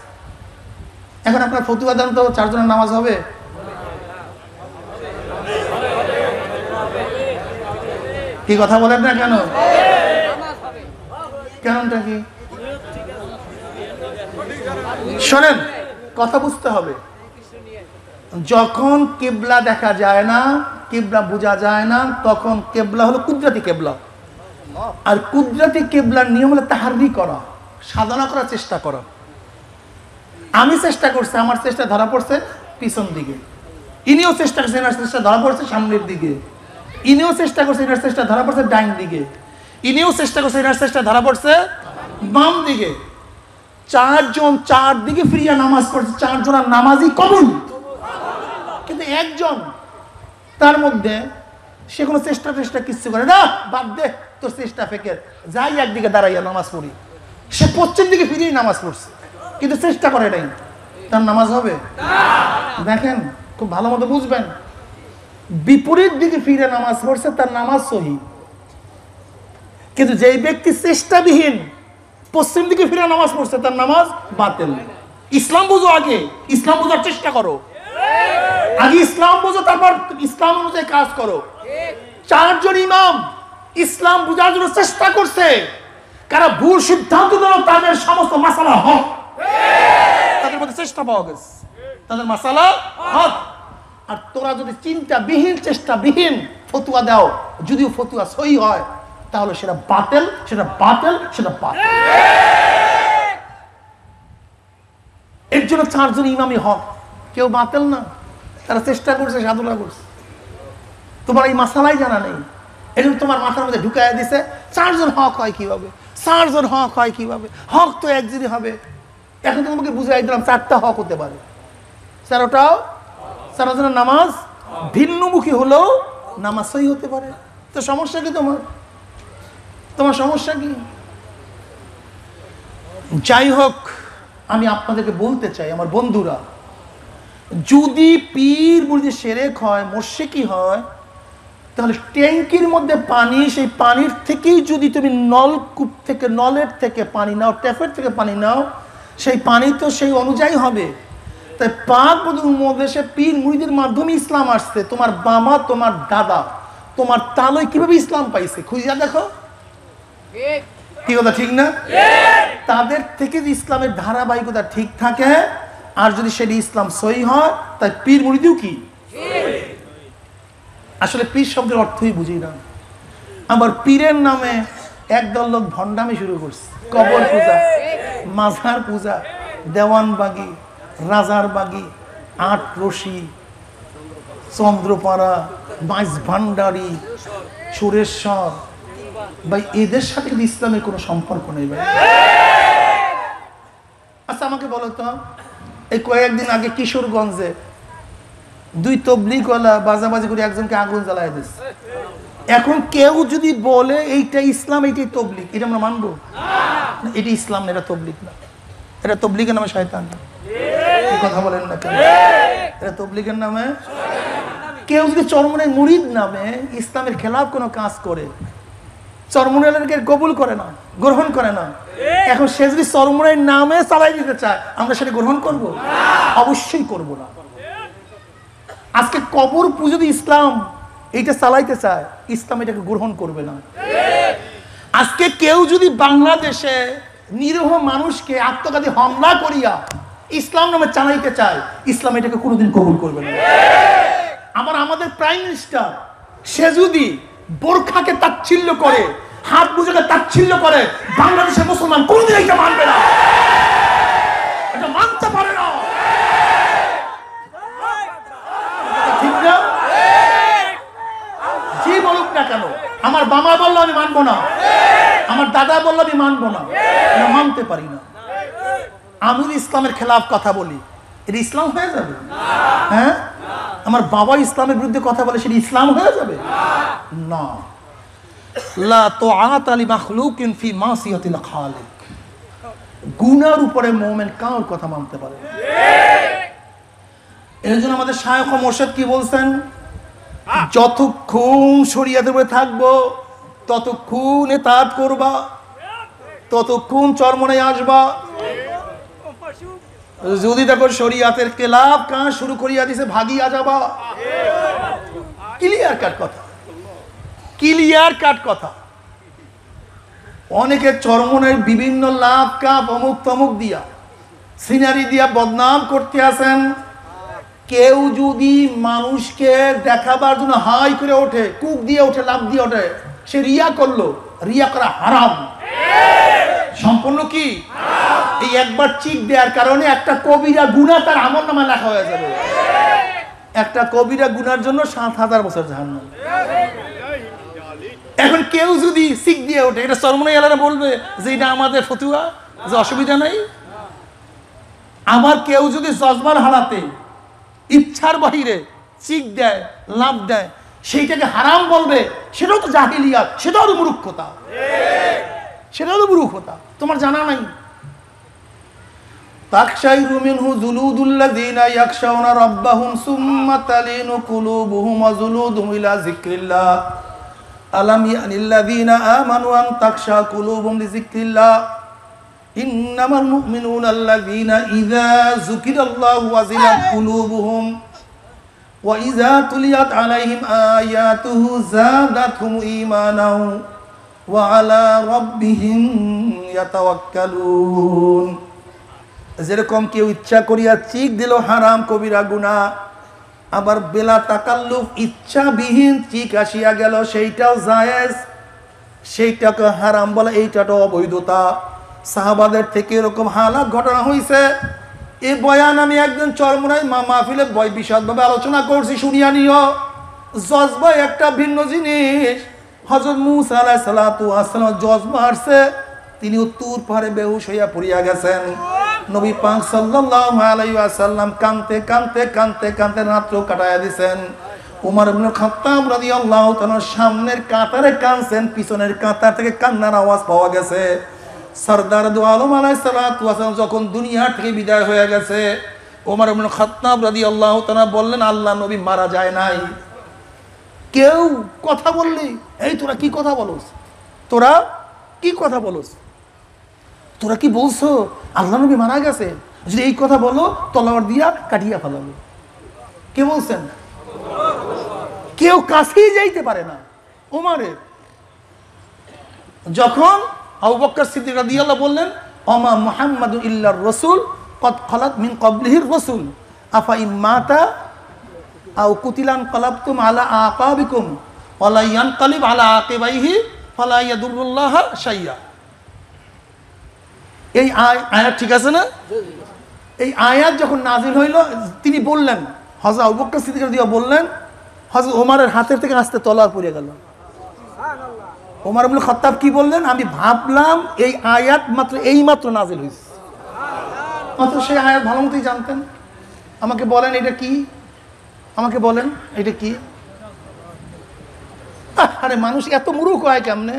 এখন আপনার ফতুয়া দেন তো চারজনের নামাজ হবে? কি কথা বলেন না কেন? কেনটা কি? শোনেন, কথা বুঝতে হবে। যখন কিবলা দেখা যায় না, কিবলা বোঝা যায় না, তখন কিবলা হলো কুদরতি কিবলা। আর কুদরতি কিবলার নিয়ম হলো তাহাররি করা, সাধনা করার চেষ্টা করা। আমি চেষ্টা করছি, আমার চেষ্টা ধরা পড়ছে পিছন দিকে। ইনিও চেষ্টা করছে, এনার চেষ্টা ধরা পড়ছে সামনের দিকে। ইনিও চেষ্টা করছে, এনার চেষ্টা ধরা পড়ছে ডাইন দিকে। ইনিও চেষ্টা করছে, এনার চেষ্টা ধরা পড়ছে বাম দিকে। চারজন চার দিকে ফিরিয়া নামাজ পড়ছে, চারজনের নামাজই কবুল। কিন্তু একজন তার মধ্যে সে কোনো চেষ্টা কিছু করে না, বাদ দে তোর চেষ্টা ফেকের, যাই একদিকে দাঁড়াইয়া নামাজ পড়ি। সে পশ্চিম দিকে ফিরিয়ে নামাজ পড়ছে, কিন্তু চেষ্টা করে নাই, তার নামাজ হবে? দেখেন খুব ভালো মতো বুঝবেন, বিপরীত দিকে ফিরে নামাজ পড়ছে তার নামাজ সহি। কিন্তু যেই ব্যক্তি চেষ্টাবিহীন পশ্চিম দিকে ফিরে নামাজ পড়ছে তার নামাজ বাতিল। ইসলাম বুঝো, আগে ইসলাম বোঝার চেষ্টা করো, আগে ইসলাম বুঝো, তারপর ইসলাম অনুযায়ী কাজ করো। চারজন ইমাম ইসলাম বুঝার জন্য চেষ্টা করছে, কারা ভুল সিদ্ধান্ত দিল তাদের সমস্ত মাসালা হক, তাদের মধ্যে চেষ্টা পাওয়া গেছে, তাদের মাসালা হক। আর তোরা যদি চিন্তাবিহীন চেষ্টাবিহীন ফতুয়া দাও, যদিও ফতুয়া সহি হয়, তাহলে সেটা বাতিল, সেটা বাতিল, সেটা বাতিল। এর জন্য চারজন ইমামই হক, কেউ বাতিল না। তারা চেষ্টা করছে, সাধনা করছে। তোমার এই মাসালাই জানা নেই, এটা তোমার মাথার মধ্যে ঢুকাইয়া দিছে চারজন হক হয় কিভাবে, চারজন হক হয় কিভাবে, হক তো একজনই হবে। এখন তোমাকে বুঝাই দিলাম চারটা হক হতে পারে, চারটাও চারজনের নামাজ ভিন্নমুখী হলেও নামাজ সহি হতে পারে। তো সমস্যা কি তোমার? তোমার সমস্যা কি? যাই হোক, আমি আপনাদেরকে বলতে চাই আমার বন্ধুরা, যদি পীর মুরিদ শিরক হয়, মুশরিকি হয়, তাহলে ট্যাঙ্কির মধ্যে পানি, সেই পানির থেকেই যদি তুমি নলকূপ থেকে, নলের থেকে পানি নাও, ট্যাপের থেকে পানি নাও, সেই পানি তো সেই অনুযায়ী হবে। তাই পাক উপমহাদেশে পীর মুরিদের মাধ্যমে ইসলাম আসছে। তোমার বাবা, তোমার দাদা, তোমার তালয় কিভাবে ইসলাম পাইছে খুঁজে দেখো। কি কথা ঠিক না? তাদের থেকে যে ইসলামের ধারাবাহিকতা ঠিক থাকে, আর যদি সেটি ইসলাম সহি হয়, তাই পীর মুরিদিও কি আসলে পীর শব্দের অর্থই বুঝি না। আবার পীরের নামে একদল লোক ভণ্ডামি শুরু করছে, কবর পূজা, মাজার পূজা, দেওয়ানবাগি, রাজারবাগি, আট রশি, চন্দ্রপাড়া, বাইশ ভান্ডারী, সুরেশ্বর। ভাই এদের সাথে ইসলামের কোনো সম্পর্ক নেই ভাই। আচ্ছা আমাকে বলো তো, এই কয়েকদিন আগে কিশোরগঞ্জে দুই তবলিগওয়ালা বাজাবাজি করে একজনকে আগুন জ্বালায় দিচ্ছে। এখন কেউ যদি বলে এইটা ইসলাম, এইটাই তবলিগ, এটা আমরা মানবো? এটি ইসলাম না, এটা তবলিগ না, এটা তবলিগের নামে শয়তান। কথা বলেন না কেন? এটা তবলিগের নামে। কেউ যদি চরমনের মুরিদ নামে ইসলামের খেলাফ কোনো কাজ করে, চরমনাইকে কবুল করে না, গ্রহণ করে না, এখন সে যদি চরমনাইয়ের নামে চালাই দিতে চায়, আমরা সেটা গ্রহণ করব? অবশ্যই করব না। আজকে কবর পুজো যদি ইসলাম এইটা চালাইতে চায়, ইসলাম এটাকে গ্রহণ করবে না। আজকে কেউ যদি বাংলাদেশে নিরীহ মানুষকে আত্মঘাতী হামলা করিয়া ইসলাম নামে চালাইতে চায়, ইসলাম এটাকে কোনোদিন কবুল করবে না। আমাদের প্রাইম মিনিস্টার, সে যদি বোরখাকে তাচ্ছিল্য করে, হাত বুঝাকে তাচ্ছিল্য করে, বাংলাদেশের মুসলমান কোনদিন এটা মানবে না, এটা মানতে পারে না। ঠিক না? জি বলুক না কেন, আমার বাবা বললো আমি মানবো না, আমার দাদা বললো আমি মানবো না, মানতে পারি না। আমি ইসলামের খেলাফ কথা বলি, এটা ইসলাম হয়ে যাবে? হ্যাঁ, আমার বাবা ইসলামের বিরুদ্ধে কথা বলে সেটা ইসলাম হয়ে যাবে না। লা তাআতা লি মাখলুকিন ফি মাসিয়াতিল খালিক। গুনার উপরে মুমিন কার কথা মানতে পারে? এর জন্য আমাদের শায়খ ও মুর্শিদ কি বলছেন, যতক্ষণ শরীয়তের উপরে থাকবো ততক্ষণ ইতাআত করবা, ততক্ষণ চরমনায় আসবা। যদি দেখো শরীয়তের খেলাফ কাজ শুরু করিয়া দিছে, ভাগিয়া যাবা। ক্লিয়ার কাট কথা, ক্লিয়ার কাট কথা। অনেকে চরমনের বিভিন্ন লাভ কাপ অমুক তমুক দিয়া সিনারি দিয়া বদনাম করতে আসেন। কেউ যদি মানুষকে দেখাবার জন্য হাই করে ওঠে, কুক দিয়ে ওঠে, লাভ দিয়ে ওঠে, সে রিয়া করলো। রিয়া করা হারাম, সম্পূর্ণ কি? এই একবার চিক দেওয়ার কারণে একটা কবিরা গুনাহ তার আমলনামায় লেখা হয়ে যাবে। একটা কবিরা গুনার জন্য ৭,০০০ বছর জাহান্নাম। এখন কেউ যদি চিক দিয়ে ওঠে, এটা চরমনাই আলাদা বলবে যে এটা আমাদের ফতুয়া, যে অসুবিধা নাই। আমার কেউ যদি জজবার হারাতে ইচ্ছার বাহিরে চিক দেয়, লাভ দেয়, সেইটাকে হারাম বলবে, সেটাও তো জাহিলিয়াত, সেটাও তো মূর্খতা, সেটাও তো মূর্খতা। তোমার জানা নাই? তাকশাইরু মিনহু জুলুদুল্লাযীনা ইয়াখশাউনা রাব্বাহুম সুম্মা তালিনু কুলুবুহুম ওয়া জুলুদুহুম ইলা যিকরিল্লাহ আলাম ইয়ানিল্লাযীনা আমানু আন তাকশা কুলুবুহুম লিযিকরিল্লাহ ইন্নামাল মুমিনুনা আল্লাযীনা ইযা যুকিরাল্লাহু ওয়াজিলাত কুলুবুহুম ওয়া ইযা তুলিয়াত আলাইহিম আয়াতুহু যাদাতহুম ঈমানাও ওয়া আলা রাব্বিহিম ইয়াতাওয়াক্কালুন। যেরকম কেউ ইচ্ছা করিয়া চিক দিল, হারাম কবিরা গুনাহ। আবার বেলা তাকাল্লুফ ইচ্ছাবিহীন চিক আসিয়া গেল, সেইটাও জায়েজ, সেইটাকে হারাম বলা, এইটাও অবৈধতা। সাহাবাদের থেকে এরকম হালাত ঘটনা হয়েছে। এই বয়ান আমি একদিন চরমনাই মাহফিলে বিশদভাবে আলোচনা করছি, শুনিয়া নিও। জজবা একটা ভিন্ন জিনিস। হযরত মূসা আলাইহিস সালাতু ওয়াস সালাম জজবা আসছে, তিনি উত্তর পাহাড়ে বেহুশ হইয়া পড়িয়া গেছেন। নবী পাক সাল্লাল্লাহু আলাইহি ওয়াসাল্লাম কাঁদতে কাঁদতে কাঁদতে কাঁদতে রাত্র কাটায়া দিয়েছেন। ওমর ইবনে খাত্তাব রাদিয়াল্লাহু তাআলা সামনের কাতারে কাঁদছেন, পিছনের কাতার থেকে কান্নার আওয়াজ পাওয়া গেছে। সরদার দু আলম আলাইহিস সালাতু ওয়াস সালাম যখন দুনিয়া থেকে বিদায় হয়ে গেছে, ওমর ইবনে খাত্তাব রাদিয়াল্লাহু তাআলা বললেন, আল্লাহ নবী মারা যায় নাই। কেউ কথা বললি, এই তোরা কি কথা বলস, তোরা কি কথা বলস, তোরা কি বলছো আল্লাহ নবী মারা গেছে? যদি এই কথা বলো তলোয়ার দিয়া কাটিয়া ফেলাবো। কে বলছেন? কেউ কাছেই যাইতে পারে না। ওমরের যখন আবু বকর সিদ্দিক রাদিয়াল্লাহু বললেন, ওমা মুহাম্মাদুন ইল্লার রাসূল কদ খালাত মিন ক্বাবলিহির রাসূল আফা ইম্মাতা আও কুতিলান কালাবতুম আলা আকাবিকুম ওয়ালা ইয়ানকালিব আলা আকিবাইহি ফালা ইয়াদুরুল্লাহা শাইয়া। এই আয়াত ঠিক আছে না? এই আয়াত যখন নাজিল হইল, তিনি বললেন, হযরত আবু বকর সিদ্দিক রাদিয়াল্লাহু বললেন, হযরত ওমরের হাতের থেকে আস্তে তলোয়ার পড়ে গেল। ওমর ইবনে খাত্তাব কি বললেন, আমি ভাবলাম এই আয়াত মাত্র নাজিল হয়েছে। মাত্র সেই আয়াত ভালো মতোই জানতেন। আমাকে বলেন এটা কি, আমাকে বলেন এটা কি? আরে মানুষ এত মূর্খ হয় কেমনে?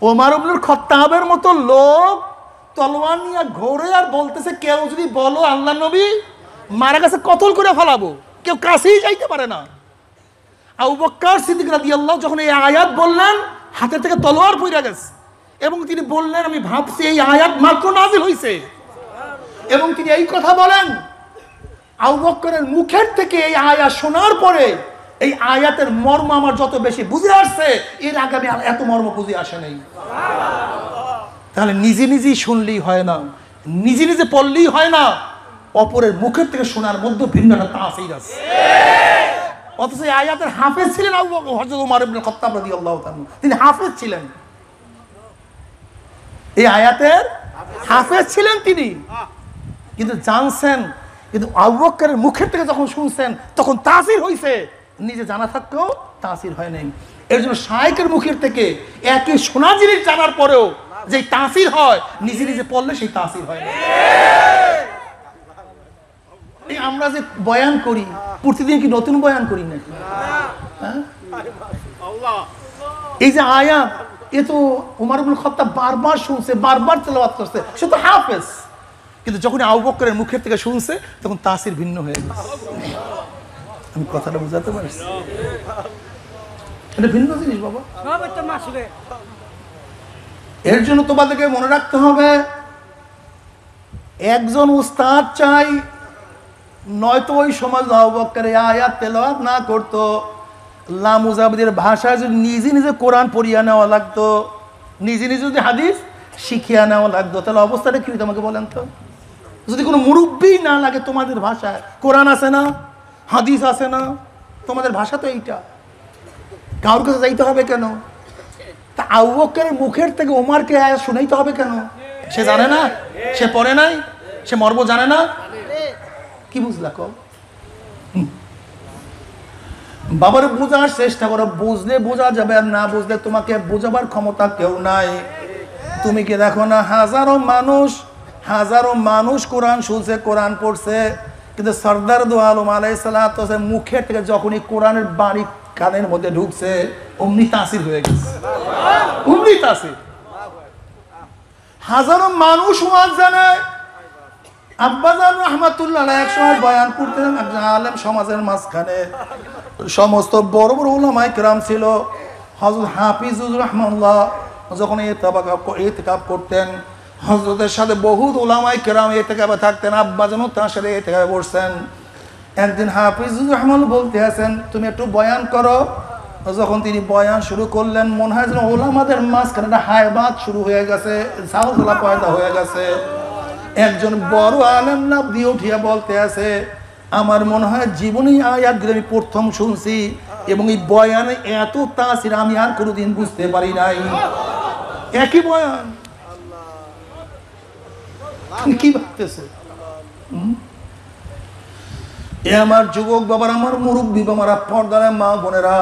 ওমর ইবনে খাত্তাবের মতো লোক তলোয়ার নিয়ে ঘোরে আর বলতেছে, কেউ যদি বলো আল্লাহ নবী মারা গেছে কতল করে ফেলাবো, কেউ কাছেই যাইতে পারে না। আবু বকর সিদ্দিক রাদিয়াল্লাহু যখন এই আয়াত বললেন, হাতের থেকে তলোয়ার পড়ে গেছে, এবং তিনি বললেন, আমি ভাবছি এই আয়াত মাত্র নাজিল হয়েছে। এবং তিনি এই কথা বলেন, আবু বকরের মুখের থেকে এই আয়াত শোনার পরে এই আয়াতের মর্ম আমার যত বেশি বুঝে আসছে, এর আগে আমি এত মর্ম বুঝে আসে নাই। তাহলে নিজে নিজেই শুনলেই হয় না, নিজে নিজে পড়লেই হয় না, অপরের মুখের থেকে শোনার মধ্যে ভিন্ন একটা তাসির আছে। অথচ এই আয়াতের হাফেজ ছিলেন হযরত ওমর ইবনে খাত্তাব রাদিয়াল্লাহু তাআলা, তিনি হাফেজ ছিলেন, এই আয়াতের হাফেজ ছিলেন তিনি, কিন্তু জানছেন। কিন্তু আবু বকরের মুখের থেকে যখন শুনছেন তখন তাসির হয়েছে, নিজে জানা থাকতেও তাসির হয় নাই। এর জন্য শায়েখের মুখের থেকে একই শোনা জিনিস জানার পরেও যে তাসির হয়, নিজে নিজে পড়লে সেই তাসির হয় না। আমরা যে বয়ান করি প্রতিদিন কি নতুন বয়ান করি নাকি? হ্যাঁ, এই যে আয়াত এ তো ওমর ইবনে খাত্তাব বারবার শুনছে, বারবার তেলাওয়াত করছে, সে তো হাফেজ। কিন্তু যখন আবু বকরের মুখের থেকে শুনছে তখন তাসির ভিন্ন হয়ে গেছে। আমি কথাটা বুঝাতে পারছি? এটা ভিন্ন জিনিস বাবা। এর জন্য তোমাদেরকে মনে রাখতে হবে, একজন উস্তাদ চাই, নয়তো ওই সমাজ আবু বকর আয়াত তেলাওয়াত না করতো, লামুজাবিদের ভাষায় যদি নিজে নিজে কোরআন পড়িয়া নেওয়া লাগতো, নিজে নিজে যদি হাদিস শিখিয়া নেওয়া লাগতো, তাহলে অবস্থাটা কি হইতো আমাকে বলেন তো? যদি কোনো মুরব্বী না লাগে তোমাদের ভাষায়, কোরআন আছে না, হাদিস আছে না, তোমাদের ভাষা তো এইটা, কারোর কাছে যাইতে হবে কেন? তা আবু বকরের মুখের থেকে ওমরকে আয়াত শুনাইতে হবে কেন? সে জানে না, সে পড়ে নাই, সে মর্ম জানে না, কি বুঝলা কও? বাবার বোঝার চেষ্টা করো, বুঝলে বোঝা যাবে, আর না বুঝলে তোমাকে বোঝাবার ক্ষমতা কেউ নাই। তুমি কি দেখো না, হাজারো মানুষ কোরআন শুনছে, কোরআন পড়ছে, কিন্তু সরদার দো আলম আলাইহিস সালাম মুখের থেকে যখনই কোরআনের বাণী কানের মধ্যে ঢুকছে অমনি তাসির হয়ে গেছে, অমনি তাসির। হাজারো মানুষ ওয়াজ জানে। আব্বাজান রাহমাতুল্লাহ আলাইহি একসময় বয়ান করতেন, একজন আলেম সমাজের মাঝখানে, সমস্ত বড় বড় উলামায়ে কেরাম ছিল। হযরত হাফিজুর রহমানুল্লাহ যখন ইতিকাফ করতেন, হযরতের সাথে বহুত উলামায়ে কেরাম ইতিকাফে থাকতেন, আব্বাজানও তার সাথে ইতিকাফে বসছেন। একদিন হাফিজুর রহমান বলতে আছেন, তুমি একটু বয়ান করো। যখন তিনি বয়ান শুরু করলেন, মনে হয় যেন উলামাদের মাঝখানে একটা হায়বাত শুরু হয়ে গেছে, ঝালঝালা পয়দা হয়ে গেছে। একজন বড় আলেম লাফ দিয়ে উঠিয়া বলতে আছে, আমার মনে হয় জীবনে আয়াতগুলো আমি প্রথম শুনছি, এবং এই বয়ানে এত তাসির আমি আর কোনোদিন বুঝতে পারি নাই। একই বয়ান, কি ভাবতেছে? এ আমার যুবক বাবার, আমার মুরব্বী বাবারা, পর্দার মা বোনেরা,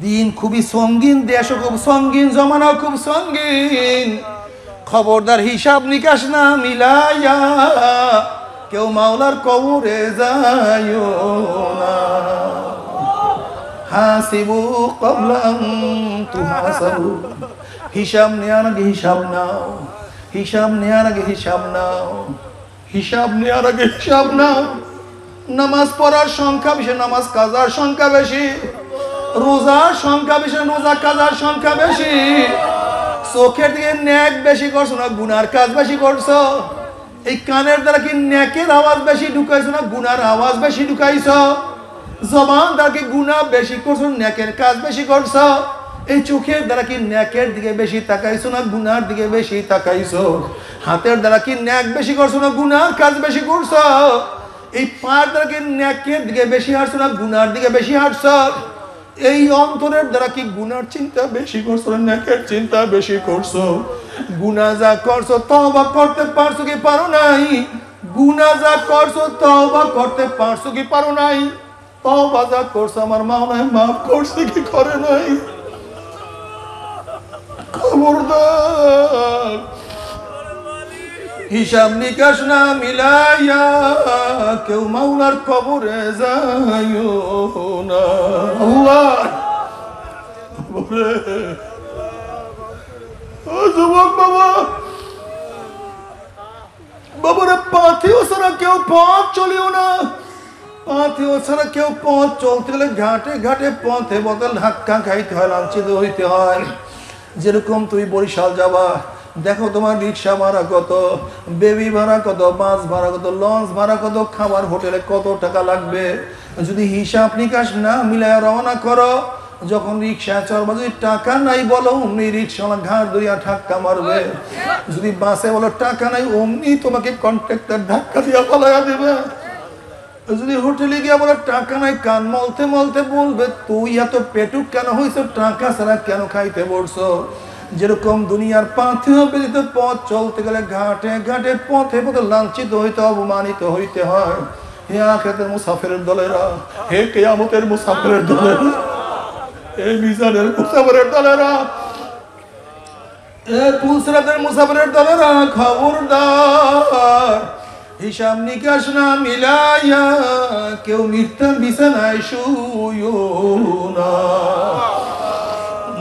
দিন খুবই সঙ্গীন, দেশ খুব সঙ্গীন, জমানাও খুব সঙ্গীন। খবরদার হিসাব নিকাশ না মিলাইয়া কেউ মাওলার কবরে যাইও না। হাসিবু ক্বাবলা আন তুহাসাবু, হিসাব নেওয়ার আগে হিসাব নাও, হিসাব নেওয়ার আগে হিসাব নাও, হিসাব নেওয়ার আগে হিসাব নাও। নামাজ পড়ার সংখ্যা বেশি, নামাজ কাজার সংখ্যা বেশি, রোজার সংখ্যা বেশি, রোজা কাজার সংখ্যা বেশি। চোখের দিকে ন্যাক বেশি করছো না গুনার কাজ বেশি করছো? এই কানের দ্বারা কি ন্যাকের আওয়াজ বেশি ঢুকাইছো না গুনার আওয়াজ বেশি ঢুকাইছো? জবান দ্বারা কি গুনাহ বেশি করছো, ন্যাকের কাজ বেশি করছো? এই চোখের দ্বারা কি ন্যাকের দিকে বেশি তাকাইছো না গুনার দিকে বেশি তাকাইছো? হাতের দ্বারা কি ন্যাক বেশি করছো না গুনার কাজ বেশি করছো? এই পার দ্বারা কি ন্যাকের দিকে বেশি হাঁটছো না গুনার দিকে বেশি হাঁটছো? এই অন্তরের দ্বারা কি গুনার চিন্তা বেশি করছো না ন্যাকের চিন্তা বেশি করছো? গুনাহ যা করছো তওবা করতে পারছো কি পারো নাই? গুনাহ যা করছো তওবা করতে পারছো কি পারো নাই? তওবা যা করছো আমার মাওলানা মাফ করছে কি করে নাই? খবরদার হিসাব নিকাশ না মিলাইয়া কেউ মাওলার কবরে যাইও না। আল্লাহ যুবক বাবা, বাবারে পাথেও ছাড়া কেউ পথ চলিও না। পাথেও ছাড়া কেউ পথ চলতে গেলে ঘাটে ঘাটে পথে বদল ধাক্কা খাইতে হয়, লাঞ্ছিত হইতে হয়। যেরকম তুমি বরিশাল যাবা, দেখো তোমার রিক্সা ভাড়া কত, বেবি ভাড়া কত, বাস ভাড়া কত, লঞ্চ ভাড়া কত, খাবার হোটেলে কত টাকা লাগবে। যদি হিসাব নিকাশ না মিলায় রওনা করো, যখন রিক্সা চড়বা যদি টাকা নাই বলো, অমনি রিক্সাওয়ালা ঘাট ধরিয়া ধাক্কা মারবে। যদি বাসে বলো টাকা নাই, অমনি তোমাকে কন্ট্রাক্টর ধাক্কা দিয়া পালাইয়া দেবে। যদি হোটেলে গিয়ে বলো টাকা নাই, কান মলতে মলতে বলবে তুই এত পেটুক কেন হইছ, টাকা ছাড়া কেন খাইতে বলছো। যেরকম দুনিয়ার পাথেও বেরিত পথ চলতে গেলে ঘাটে ঘাটে পথে পথে লাঞ্ছিত হইতে, অপমানিত হইতে হয়। হে আখিরাতের মুসাফিরের দলেরা, হে কিয়ামতের মুসাফিরের দলেরা, হে মিজানের মুসাফিরের দলেরা, হে পুলসিরাতের মুসাফিরের দলেরা, খবরদার হিসাব নিকাশ না মিলাইয়া কেউ মিথ্যা বিছানায় শুইও না।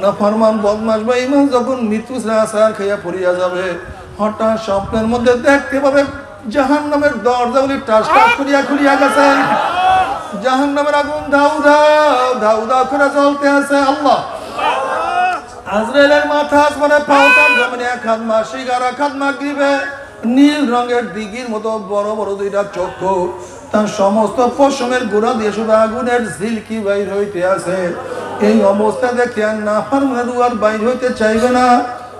নাফরমান বদমাশ বা ইমান যখন মৃত্যু আসার খাইয়া পড়িয়া যাবে, হঠাৎ স্বপ্নের মধ্যে দেখতে পাবে জাহান্নামের দরজাগুলি টাস টাস করিয়া খুলিয়া গেছে, জাহান্নামের আগুন ধাউ ধাউ ধাউ ধাউ করে জ্বলতে আছে। আল্লাহ আজরাইলের মাথা আসমানে পাওতার জমিনে এক হাত মাসিক আর এক হাত মাগরিবে, নীল রঙের দিঘির মতো বড় বড় দুইটা চক্ষু, তার সমস্ত পশমের গোড়া দিয়ে শুধু আগুনের ঝিলকি বাইর হইতে আছে। এই অবস্থা দেখে আর নাফরমান রূহ আর বাইর হইতে চাইবে না,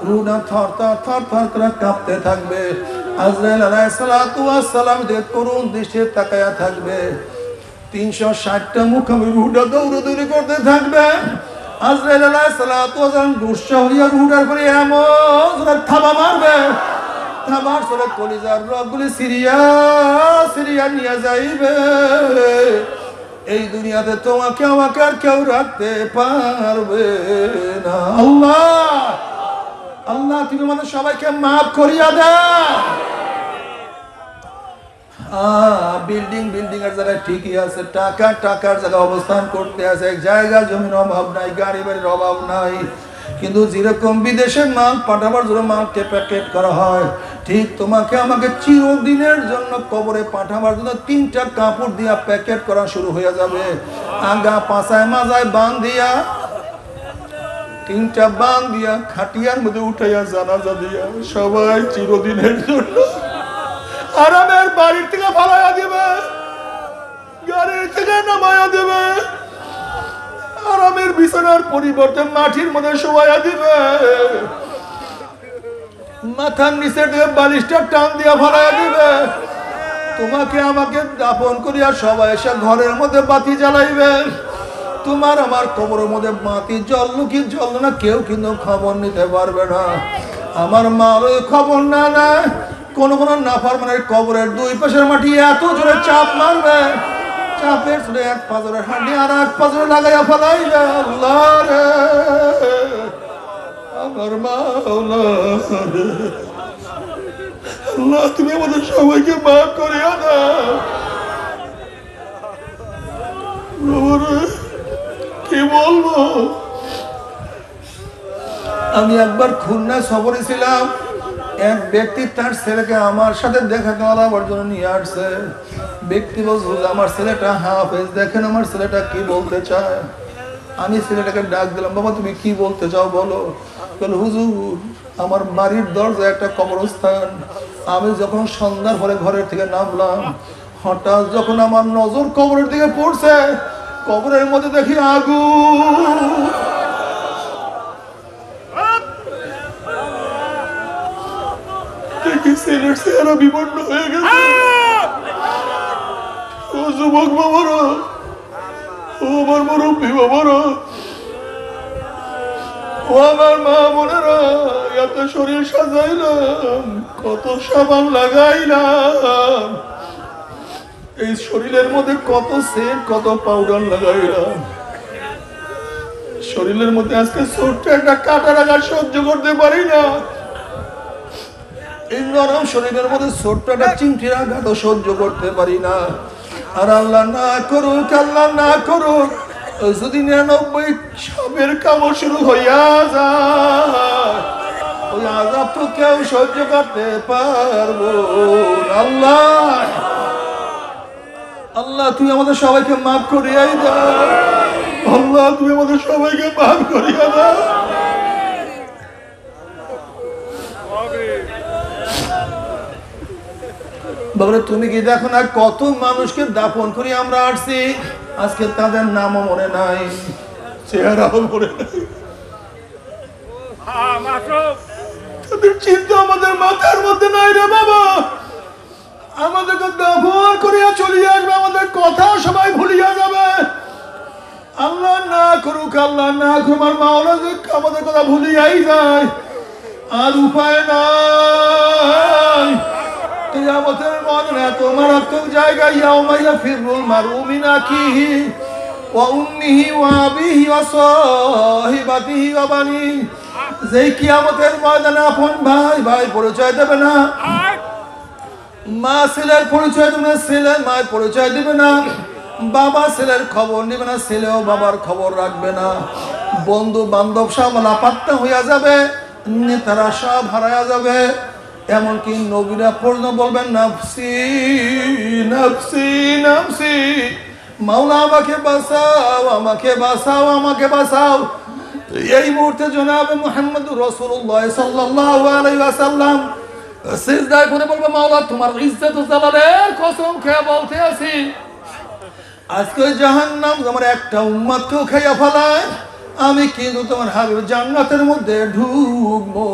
রূহটা থর থর থর থর করে কাঁপতে থাকবে। আজরাইল আলাইহিস সালাতু ওয়াস সালাম যে করুণ দৃষ্টিতে তাকায়া থাকবে। 360টা মুখামে রূহটা দৌড়াদৌড়ি করতে থাকবে। আজরাইল আলাইহিস সালাতু ওয়াস সালাম গুসা হইয়া রূহটার পরে এমন জোরে থাবা মারবে, থাবার সরে কলিজার রগগুলি সিরিয়া সিরিয়া নিয়ে যাইবে। এই দুনিয়াতে তোমাকে আমাকে আর কেউ রাখতে পারবে না। আল্লাহ আল্লাহ তুমি আমাদের সবাইকে মাফ করিয়া দাও। বিল্ডিং বিল্ডিং এর জায়গায় ঠিকই আছে, টাকা টাকার জায়গায় অবস্থান করতে আছে, এক জায়গা জমির অভাব নাই, গাড়ি বাড়ির অভাব নাই, কিন্তু যেরকম বিদেশের মাল পাঠাবার জন্য মালকে প্যাকেট করা হয়, ঠিক তোমাকে আমাকে চিরদিনের জন্য কবরে পাঠাবার জন্য 3টা কাপড় দিয়া প্যাকেট করা শুরু হয়ে যাবে। আগা পাছায় মাজায় বান দিয়া 3টা বান দিয়া খাটিয়ার মধ্যে উঠাইয়া জানাজা দিয়া সবাই চিরদিনের জন্য আরামের বাড়ির থেকে ফালাইয়া দিবে, গাড়ির থেকে নামাইয়া দিবে, আরামের বিছানার পরিবর্তে মাটির মধ্যে শোয়াইয়া দিবে, মাথার নিচের দিকে বালিশটা টান দিয়া ফালাইয়া দিবে। তোমাকে আমাকে দাফন করিয়া সবাই এসে ঘরের মধ্যে বাতি জ্বালাইবে। তোমার আমার কবরের মধ্যে বাতি জ্বললো কি জ্বললো না কেউ কিন্তু খবর নিতে পারবে না। আমার মার ওই খবর না না কোন কোন নাফরমানের কবরের 2 পাশের মাটি এত জোরে চাপ মারবে, চাপের সুরে এক পাজরের হাঁটি আর এক পাজরে লাগাইয়া ফেলাইবে। আল্লাহ রে আমার মাওলা, আল্লাহ তুমি আমাদের সবাইকে মাফ করিয়া দাও। কি বলবো, আমি একবার খুলনা সফরে ছিলাম, এক ব্যক্তি তার ছেলেকে আমার সাথে দেখা করাবার জন্য নিয়ে আসছে। ব্যক্তি বলছে আমার ছেলেটা হাফেজ, দেখেন আমার ছেলেটা কি বলতে চায়। আমি ছেলেটাকে ডাক দিলাম, বাবা তুমি কি বলতে চাও বলো। বলে হুজুর আমার বাড়ির দরজায় একটা কবরস্থান, আমি যখন সন্ধ্যার পরে ঘরের থেকে নামলাম, হঠাৎ যখন আমার নজর কবরের দিকে পড়ছে, কবরের মধ্যে দেখি আগুন। দেখি ছেলের চেহারা বিবর্ণ হয়ে গেছে। ও যুবক বাবারা, ও আমার মুরব্বী বাবারা, ও আমার মা বোনেরা, এত শরীর সাজাইলাম, কত সাবান লাগাইলাম, এই শরীরের মধ্যে কত সেন্ট কত পাউডার লাগাইলাম, শরীরের মধ্যে আজকে ছোট্ট একটা কাটা লাগা সহ্য করতে পারি না। এই নরম শরীরের মধ্যে ছোট্ট একটা চিমটি আঘাতও সহ্য করতে পারি না। আর আল্লাহ না করুক, আল্লাহ না করুক, যদি 99 সবের কামড় শুরু হইয়া যায়, ওই আযাব তো কেউ সহ্য করতে পারবো। আল্লাহ আল্লাহ তুমি আমাদের সবাইকে মাফ করিয়াই দাও। আল্লাহ তুমি আমাদের সবাইকে মাফ করিয়া দাও। বাবা তুমি কি দেখো না কত মানুষকে দাফন করি আমরা আসছি, আজকে তাদের নামও মনে নাই, চেহারাও মনে নাই, তাদের চিন্তা আমাদের মাথার মধ্যে নাই রে বাবা। আমাদেরকে দাফন করিয়া চলিয়া আসবে, আমাদের কথা সবাই ভুলিয়া যাবে। আল্লাহ না করুক, আল্লাহ না করুক, আমার মাওলা যে আমাদের কথা ভুলিয়াই যায়, আর উপায় নাই। কিয়ামতের ময়দানে এত মারাত্মক জায়গা, ইয়াউমা ইয়াফিরুল মারউ মিন আখিহি ওয়া উম্মিহি ওয়া আবিহি ওয়া সাহিবাতিহি ওয়া বানিহি, যেই কিয়ামতের ময়দানে আপন ভাই ভাই পরিচয় দেবে না, মা ছেলের পরিচয় দেবে না, ছেলে মায়ের পরিচয় দিবে না, বাবা ছেলের খবর নেবে না, ছেলেও বাবার খবর রাখবে না, বন্ধু বান্ধব সব লাপাত্তা হইয়া যাবে, নেতারা সব হারায়া যাবে, এমনকি নবীরা পর্যন্ত বলবেন নাফসি নাফসি নাফসি, মাওলা আমাকে বাঁচাও আমাকে বাঁচাও আমাকে বাঁচাও। এই মুহূর্তে জনাব মুহাম্মদুর রাসূলুল্লাহ সাল্লাল্লাহু আলাইহি ওয়াসাল্লাম সিজদায় পড়ে বলবে, মাওলা তোমার ইজ্জত ও জালালের কসম খেয়ে বলতে আছি, আজকে জাহান্নাম আমার একটা উম্মতকেও খাইয়া ফেলায়, আমি কিন্তু তোমার হাবিব জান্নাতের মধ্যে ঢুকবো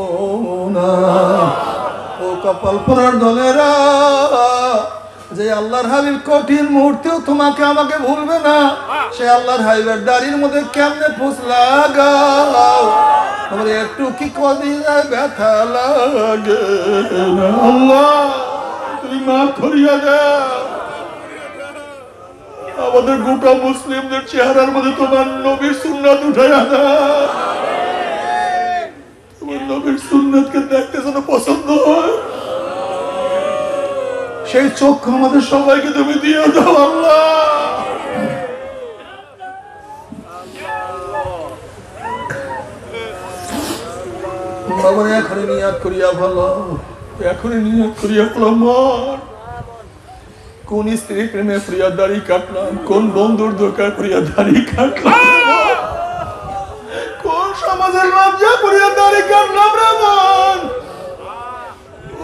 না। ও কপাল পোড়ার দলেরা, যে আল্লাহর হাবিব কঠিন মুহূর্তেও তোমাকে আমাকে ভুলবে না, সে আল্লাহর হাবিবের দাড়ির মধ্যে কেমনে ফুস লাগাও, আমার একটু কি কদিন ব্যথা লাগে না। আল্লাহ তুমি মাফ করিয়া দাও, আমাদের গোটা মুসলিমদের চেহারার মধ্যে তোমার নবীর সুন্নাত উঠাইয়া দাও, তোমার নবীর সুন্নাতকে দেখতে যেন পছন্দ হয়, সেই চক্ষু আমাদের সবাইকে তুমি দিয়ে দাও আল্লাহ। বাবা এখনই নিয়াত করিয়া ভালো, এখনই নিয়াত করিয়া ভালো, মর কোন স্ত্রী প্রেমে প্রিয়া দাড়ি কাটলাম, কোন বন্ধুর দোকান প্রিয়া দাড়ি কাটলাম, কোন সমাজের লজ্জা প্রিয়া দাড়ি কাটলাম রে মন।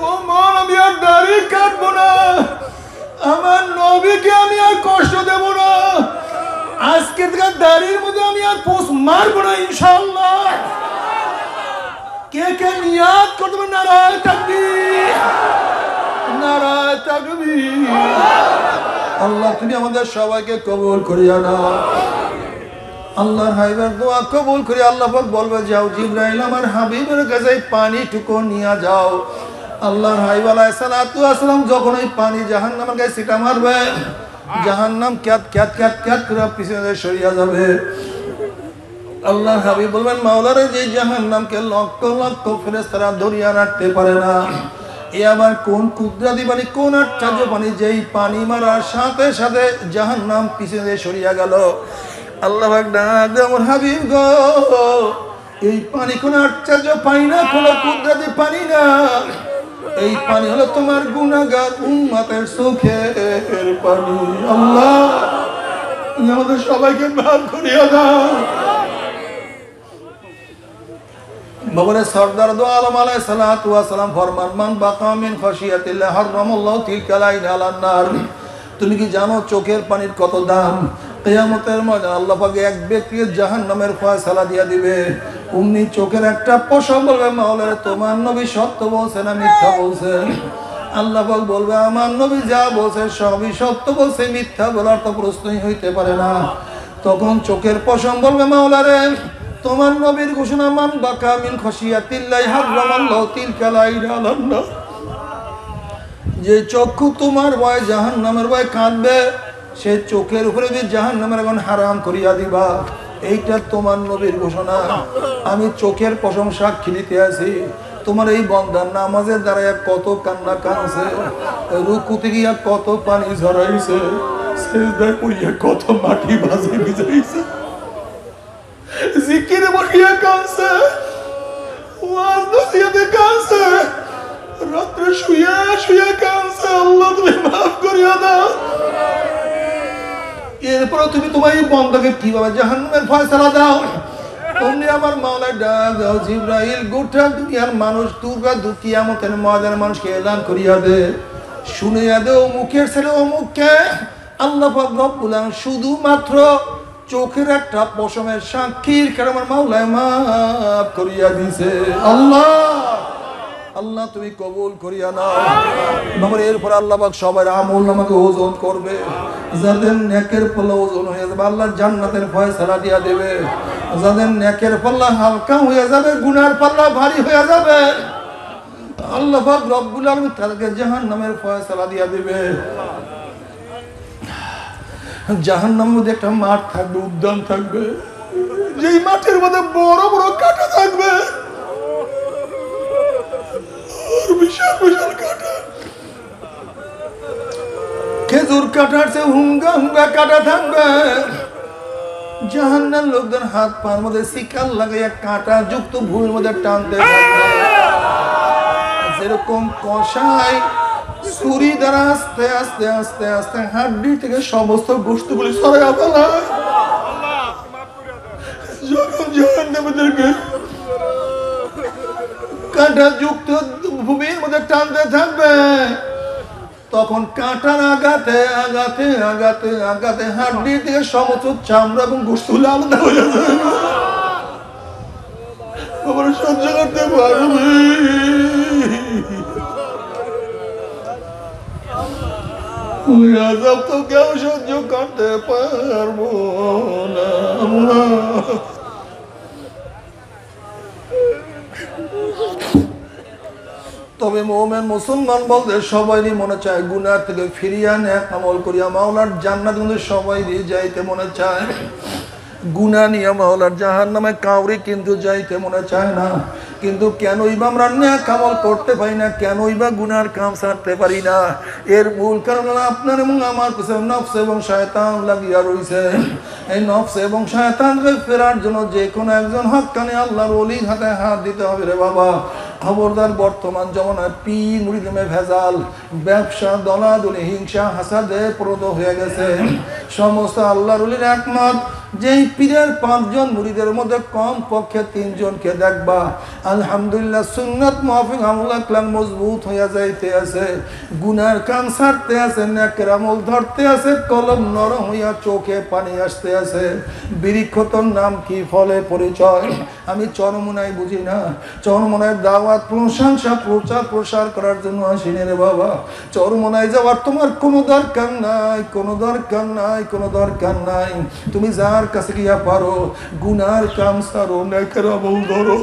ও মন, আমি আর দাড়ি কাটবো না, আমার নবীকে আমি আর কষ্ট দেব না, আজকে থেকে দাড়ির মধ্যে আমি আর পোষ মারবো না ইনশাআল্লাহ। কে কে নিয়াত করতে পারবে? নারায়ে তাকবীর, নারায়ে তাকবীর। আল্লাহ তুমি আমাদের সবাইকে কবুল করিয়া নাও, আল্লাহর হাবিবের দোয়া কবুল করি। আল্লাহ পাক বলবে, যাও জিবরাইল আমার হাবিবের কাছে পানিটুকু নিয়ে যাও। আল্লাহর হাবিব আলাইহিস সালাতু ওয়াস সালাম যখন ওই পানি জাহান্নামের গায়ে ছিটা মারবে, জাহান্নাম ক্যাত ক্যাত ক্যাত ক্যাত করে পিছনে সরিয়া যাবে। আল্লাহর হাবিব বলবেন, মাওলারে যে জাহান্নামকে লক্ষ লক্ষ ফেরেশতারা ধরিয়া রাখতে পারে না, এ আমার কোন কুদরতি পানি, কোন আশ্চর্য পানি, যেই পানি মারার সাথে সাথে জাহান্নাম পিছনে সরিয়া গেল। আল্লাহ পাক ডাক দেয়, আমার হাবিব গো, এই পানি কোন আশ্চর্য পানি না, কোন কুদরতি পানি না, এই পানি হলো তোমার গুনাহগার উম্মতের চোখের পানি। আল্লাহ তুমি আমাদের সবাইকে মাফ করিয়া দাও। বাবরে সরদার দো আলম আলাইহিস সালাতু ওয়াস সালাম ফরমান, মান বাকা মিন খাশিয়াতিল্লাহ হারামাল্লাহু তিলকা আলাইহি আলান নার। তুমি কি জানো চোখের পানির কত দাম? কিয়ামতের ময়দানে আল্লাহ পাক এক ব্যক্তিকে জাহান্নামের ফয়সালা দিয়া দিবে, উনি চোখের একটা পশম বলবে, মাওলানা তোমার নবী সত্য বলছেন না মিথ্যা বলছেন? আল্লাহ পাক বলবে, আমার নবী যা বলছে সবই সত্য বলছে, মিথ্যা বলার তো প্রশ্নই হইতে পারে না। তখন চোখের পশম বলবে, মাওলানা তোমার নবীর ঘোষণা, মান বাকা মিন খাশিয়াতিল্লাহি হারামাল্লাহু তিলকা আলাইহি আলান নার। যে চক্ষু তোমার ভয় জাহান্নামের ভয় কাঁদবে, সে চোখের উপরে যে জাহান্নামের আগুন হারাম করিয়া দিবা, এইটা তোমার নবীর ঘোষণা। আমি চোখের পশম সাক্ষী দিতে আছি, তোমার এই বন্দার নামাজের দ্বারা কত কান্না কাঁদছে, রুকুতে গিয়া কত পানি ঝরাইছে, সিজদায় পড়িয়া কত মাটি ভাসে ভিজাইছে, জিকিরে বসিয়া কাঁদছে, ওয়াজ নসিহতে কাঁদছে, রাত্রে শুয়ে শুয়ে কাঁদছে। আল্লাহ তুমি মাফ করিয়া দাও। এরপর তুমি তোমার এই বন্দাকে কিভাবে জাহান্নামের ফয়সালা দাও? তুমি আমার মাওলা ডাক দাও, জিবরাইল গোটা দুনিয়ার মানুষ দুর্গা কিয়ামতের ময়দানে মানুষকে এলান করিয়া দে, শুনিয়া দে অমুকের ছেলে অমুককে আল্লাহ পাক রব্বুল আলামিন শুধুমাত্র চোখের একটা পশমের সাক্ষীর কারণে আমার মাওলায় মাফ করিয়া দিছে। আল্লাহ আল্লাহ তুমি কবুল করিয়া নাও। বাবার এরপর আল্লাহ পাক সবার আমল নামাকে ওজন করবে, যাদের নেকের পাল্লা ওজন হয়ে যাবে আল্লাহ জান্নাতের ফয়সালা দিয়া দেবে, যাদের নেকের পাল্লা হালকা হয়ে যাবে গুনার পাল্লা ভারী হয়ে যাবে, আল্লাহ পাক রব্বুল আলামিন তাদেরকে জাহান্নামের ফয়সালা দিয়া দিবে। জাহান্নামের মধ্যে একটা মাঠ থাকবে, উদ্যান থাকবে, যেই মাঠের মধ্যে বড় বড় কাঁটা থাকবে, বিশাল বিশাল কাঁটা। খেজুর কাটার চেয়ে হুঙ্গা হুঙ্গা কাটা থাকবে। জাহান্নার লোকদের হাত পার মধ্যে শিকার লাগাইয়া কাটা যুক্ত ভুঁড়ির মধ্যে টানতে থাকবে। যেরকম কষাই ছুরি দ্বারা আস্তে আস্তে আস্তে আস্তে হাড্ডি থেকে সমস্ত গোশতগুলি সরাইয়া ফেলায়, যখন জাহান্নামীদেরকে কাঁটা যুক্ত ভূমির মধ্যে টানতে থাকবে, তখন কাঁটার আঘাতে আঘাতে আঘাতে আঘাতে হাড্ডি থেকে সমস্ত চামড়া এবং গোশতগুলো আলাদা হয়ে যাবে। সহ্য করতে পারবে? আজাব তো কেউ সহ্য করতে পারবো না। তবে মুমিন মুসলমান বলতে সবাইরই মনে চায় গুনাহ থেকে ফিরিয়া নেক আমল করিয়া মাওলার জান্নাত কিন্তু সবাইরই যাইতে মনে চায়। গুনাহ নিয়ে মাওলার জাহান্নামে কাউরি কিন্তু যাইতে মনে চায় না। কিন্তু কেনই বা আমরা নেক আমল করতে পারি না, কেনই বা গুনার কাম ছাড়তে পারি না? এর মূল কারণ হলো আপনার এবং আমার পিছনে নফস এবং শয়তান লাগিয়া রইছে। এই নফস এবং শয়তানকে ফেরার জন্য যে কোনো একজন হক্কানি আল্লাহর ওলির হাতে হাত দিতে হবে রে বাবা। খবরদার, বর্তমান জমানায় পীর মুরিদমে ভেজাল, ব্যবসা, দলাদলি, হিংসা, হাসাদে প্রদ হয়ে গেছে। সমস্ত আল্লাহর ওলির একমত যেই পীরের 5 জন মুরিদের মধ্যে কম পক্ষে 3 জনকে দেখবা আলহামদুলিল্লাহ সুন্নাত মাফিক আমল কালাম মজবুত হইয়া যাইতে আছে, গুনার কাম ছাড়তে আছে, নেকের আমল ধরতে আছে, কলম নরম হইয়া চোখে পানি আসতে আছে। বৃক্ষতর নাম কি, ফলে পরিচয় আমি চরমোনাই বুঝি না। চরমোনায় দাওয়াত, প্রশংসা, প্রচার প্রসার করার জন্য আসিনি রে বাবা। চরমোনায় যাওয়ার তোমার কোনো দরকার নাই, কোনো দরকার নাই, কোনো দরকার নাই। তুমি যার কাছে গিয়া পারো গুনার কাম ছাড়ো, নেকের আমল ধরো,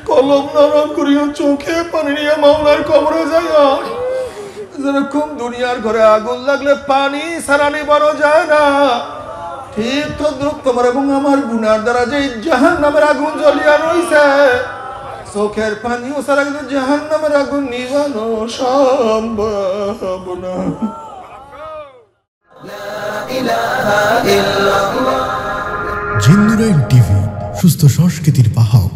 কলম নরম করিয়া চোখে পানি নিয়ে মাওলার কবরে যাইয়া। যেরকম দুনিয়ার ঘরে আগুন লাগলে পানি ছাড়া নিবানো যায় না, ঠিক তদ্রুপ তোমার এবং আমার গুনার দ্বারা যে জাহান্নামের আগুন জ্বলিয়া রইছে, চোখের পানিও ছাড়া কিন্তু জাহান্নামের আগুন নিবানো সম্ভব না। জিন্নুরাইন টিভি, সুস্থ সংস্কৃতির বাহক।